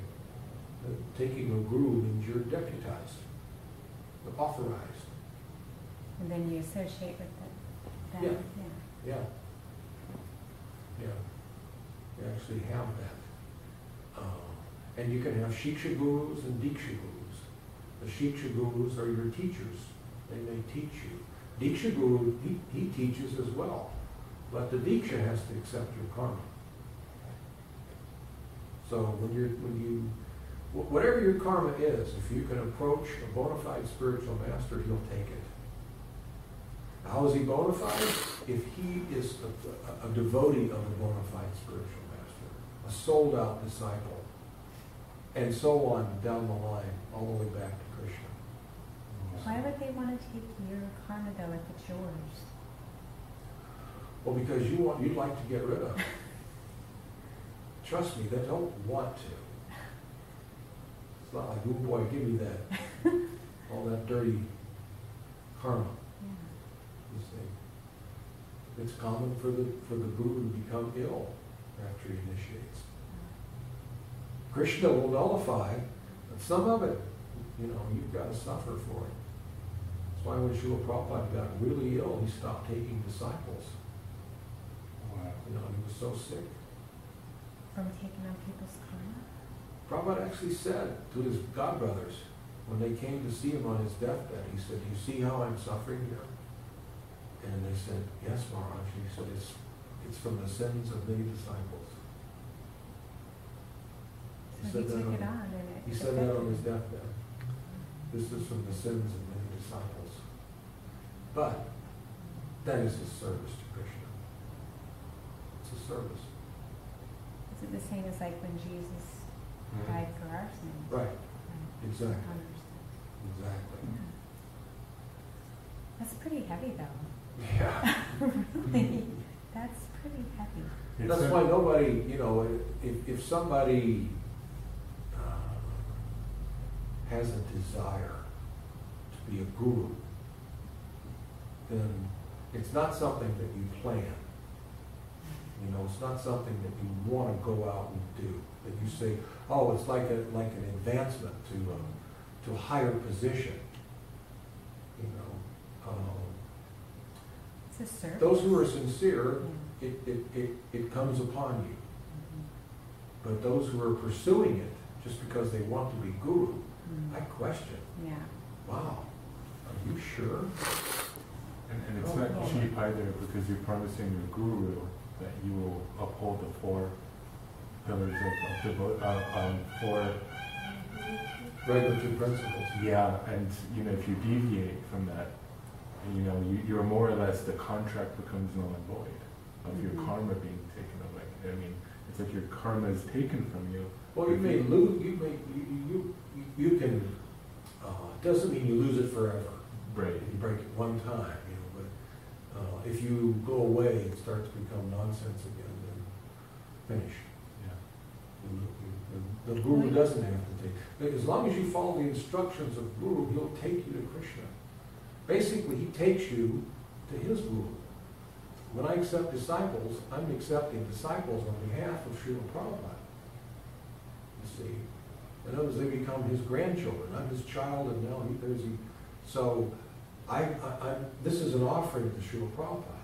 Speaker 1: Taking a guru means you're deputized, you're authorized.
Speaker 4: And then you associate with them.
Speaker 1: Yeah. You actually have that. And you can have Shiksha Gurus and Diksha Gurus. The Shiksha Gurus are your teachers. They may teach you. Diksha Guru, he teaches as well. But the Diksha has to accept your karma. So whatever your karma is, if you can approach a bona fide spiritual master, he'll take it. How is he bona fide? If he is a devotee of a bona fide spiritual master, a sold out disciple, and so on down the line, all the way back to Krishna.
Speaker 4: Why would they want to take your karma though if it's yours?
Speaker 1: Well, because you'd like to get rid of it. Trust me, they don't want to. It's not like, oh boy, give me that, all that dirty karma. You see, it's common for the guru to become ill after he initiates. Krishna will nullify, but some of it, you've got to suffer for it. That's why when Srila Prabhupada got really ill, he stopped taking disciples. Wow. He was so sick.
Speaker 4: From taking on people's karma?
Speaker 1: Prabhupada actually said to his godbrothers, when they came to see him on his deathbed, he said, you see how I'm suffering here? And they said, yes, Maharaj. He said, it's from the sins of many disciples.
Speaker 4: He said that
Speaker 1: on his deathbed. This is from the sins of many disciples. But that is a service to Krishna. It's a service.
Speaker 4: Is it the same as like when Jesus died for our sins?
Speaker 1: Right. Exactly. Exactly.
Speaker 4: Yeah. That's pretty heavy though.
Speaker 1: Yeah.
Speaker 4: Really? That's pretty heavy.
Speaker 1: That's why nobody, if somebody has a desire to be a guru, then it's not something that you plan. It's not something that you want to go out and do. That you say, oh, it's like an advancement to a higher position.
Speaker 4: It's a service.
Speaker 1: Those who are sincere, it comes upon you. But those who are pursuing it just because they want to be guru, I question.
Speaker 4: Yeah.
Speaker 1: Wow. Are you sure?
Speaker 3: And it's not cheap either, because you're promising your guru that you will uphold the 4 pillars of
Speaker 1: regulative principles.
Speaker 3: Yeah, and if you deviate from that, you're more or less, the contract becomes null and void of your karma being taken away. I mean, it's like your karma is taken from you.
Speaker 1: Well, you may lose. You can. Doesn't mean you lose it forever.
Speaker 3: Right.
Speaker 1: You break it one time, but if you go away, it starts to become nonsense again. Then finish. The guru doesn't have to take. As long as you follow the instructions of guru, he'll take you to Krishna. Basically, he takes you to his guru. When I accept disciples, I'm accepting disciples on behalf of Srila Prabhupada. You see, in other words, they become his grandchildren. I'm his child, and now there's he. So, this is an offering to Srila Prabhupada.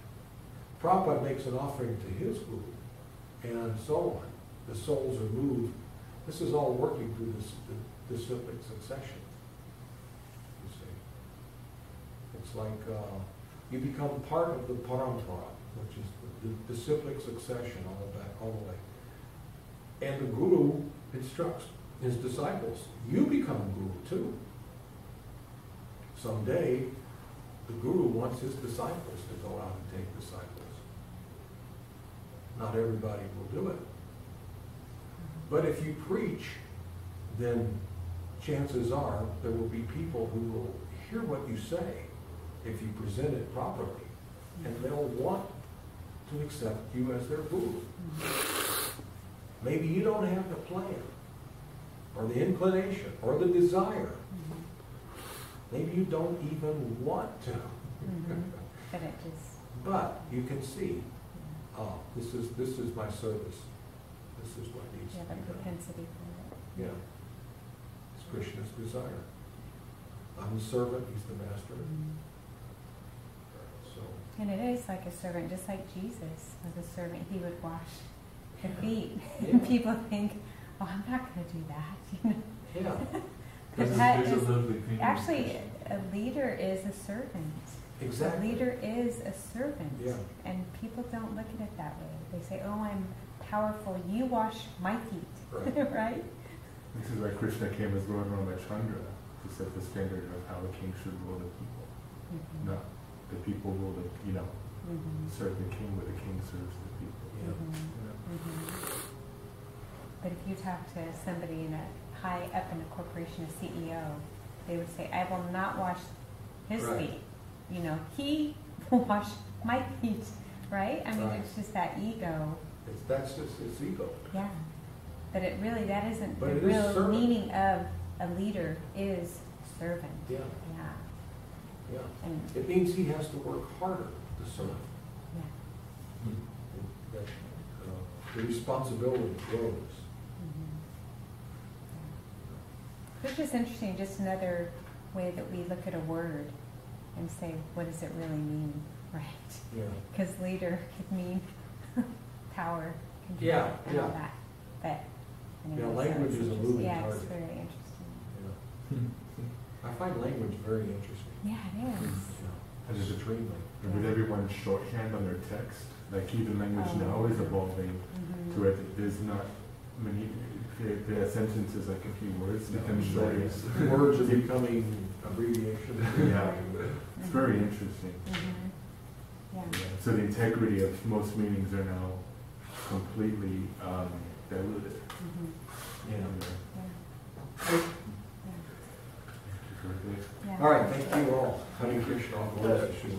Speaker 1: Prabhupada makes an offering to his guru, and so on. The souls are moved. This is all working through the disciplic succession. You see, it's like you become part of the parampara, which is the disciplic succession all the way. And the guru instructs his disciples. You become guru too. Someday, the guru wants his disciples to go out and take disciples. Not everybody will do it. But if you preach, then chances are there will be people who will hear what you say if you present it properly, and they'll want to accept you as their guru. Maybe you don't have the plan, or the inclination, or the desire. Maybe you don't even want to. But you can see, this is my service. This is what needs to be done.
Speaker 4: Propensity for it.
Speaker 1: Yeah. It's Krishna's desire. I'm the servant, he's the master. So.
Speaker 4: And it is like a servant, just like Jesus was a servant. He would wash the feet.
Speaker 1: Yeah.
Speaker 4: And people think, oh, I'm not going to do that.
Speaker 1: Yeah.
Speaker 4: Actually, a leader is a servant.
Speaker 1: Exactly.
Speaker 4: A leader is a servant.
Speaker 1: Yeah.
Speaker 4: And people don't look at it that way. They say, oh, I'm powerful. You wash my feet.
Speaker 1: Right.
Speaker 4: Right?
Speaker 3: This is why Krishna came as Lord Ramachandra to set the standard of how a king should rule the people. Not the people rule serve the king, but the king serves the people.
Speaker 1: Yeah.
Speaker 4: But if you talk to somebody high up in a corporation, a CEO, they would say, I will not wash his feet. He will wash my feet. Right? I mean, it's just that ego.
Speaker 1: That's just its ego.
Speaker 4: Yeah. But that isn't
Speaker 1: but
Speaker 4: the real meaning of a leader is servant.
Speaker 1: Yeah.
Speaker 4: Yeah.
Speaker 1: Yeah.
Speaker 4: And
Speaker 1: it means he has to work harder to serve.
Speaker 4: Yeah.
Speaker 1: The responsibility grows.
Speaker 4: Which is interesting, just another way that we look at a word and say, what does it really mean? Right?
Speaker 1: Yeah.
Speaker 4: Because leader could mean power,
Speaker 1: Yeah,
Speaker 4: and all that. But anyway,
Speaker 1: language is a moving target.
Speaker 4: it's very interesting.
Speaker 1: I find language very interesting.
Speaker 4: Yeah, it is.
Speaker 1: And it's extremely.
Speaker 3: And with everyone's shorthand on their text, like even language now is evolving to where there's not many, there are sentences like a few words become shorter.
Speaker 1: Words are becoming abbreviations.
Speaker 3: Yeah, it's very interesting.
Speaker 4: Yeah.
Speaker 3: So the integrity of most meanings are now completely diluted.
Speaker 4: Yeah.
Speaker 1: All right, thank you all. Hare Krishna. God bless you.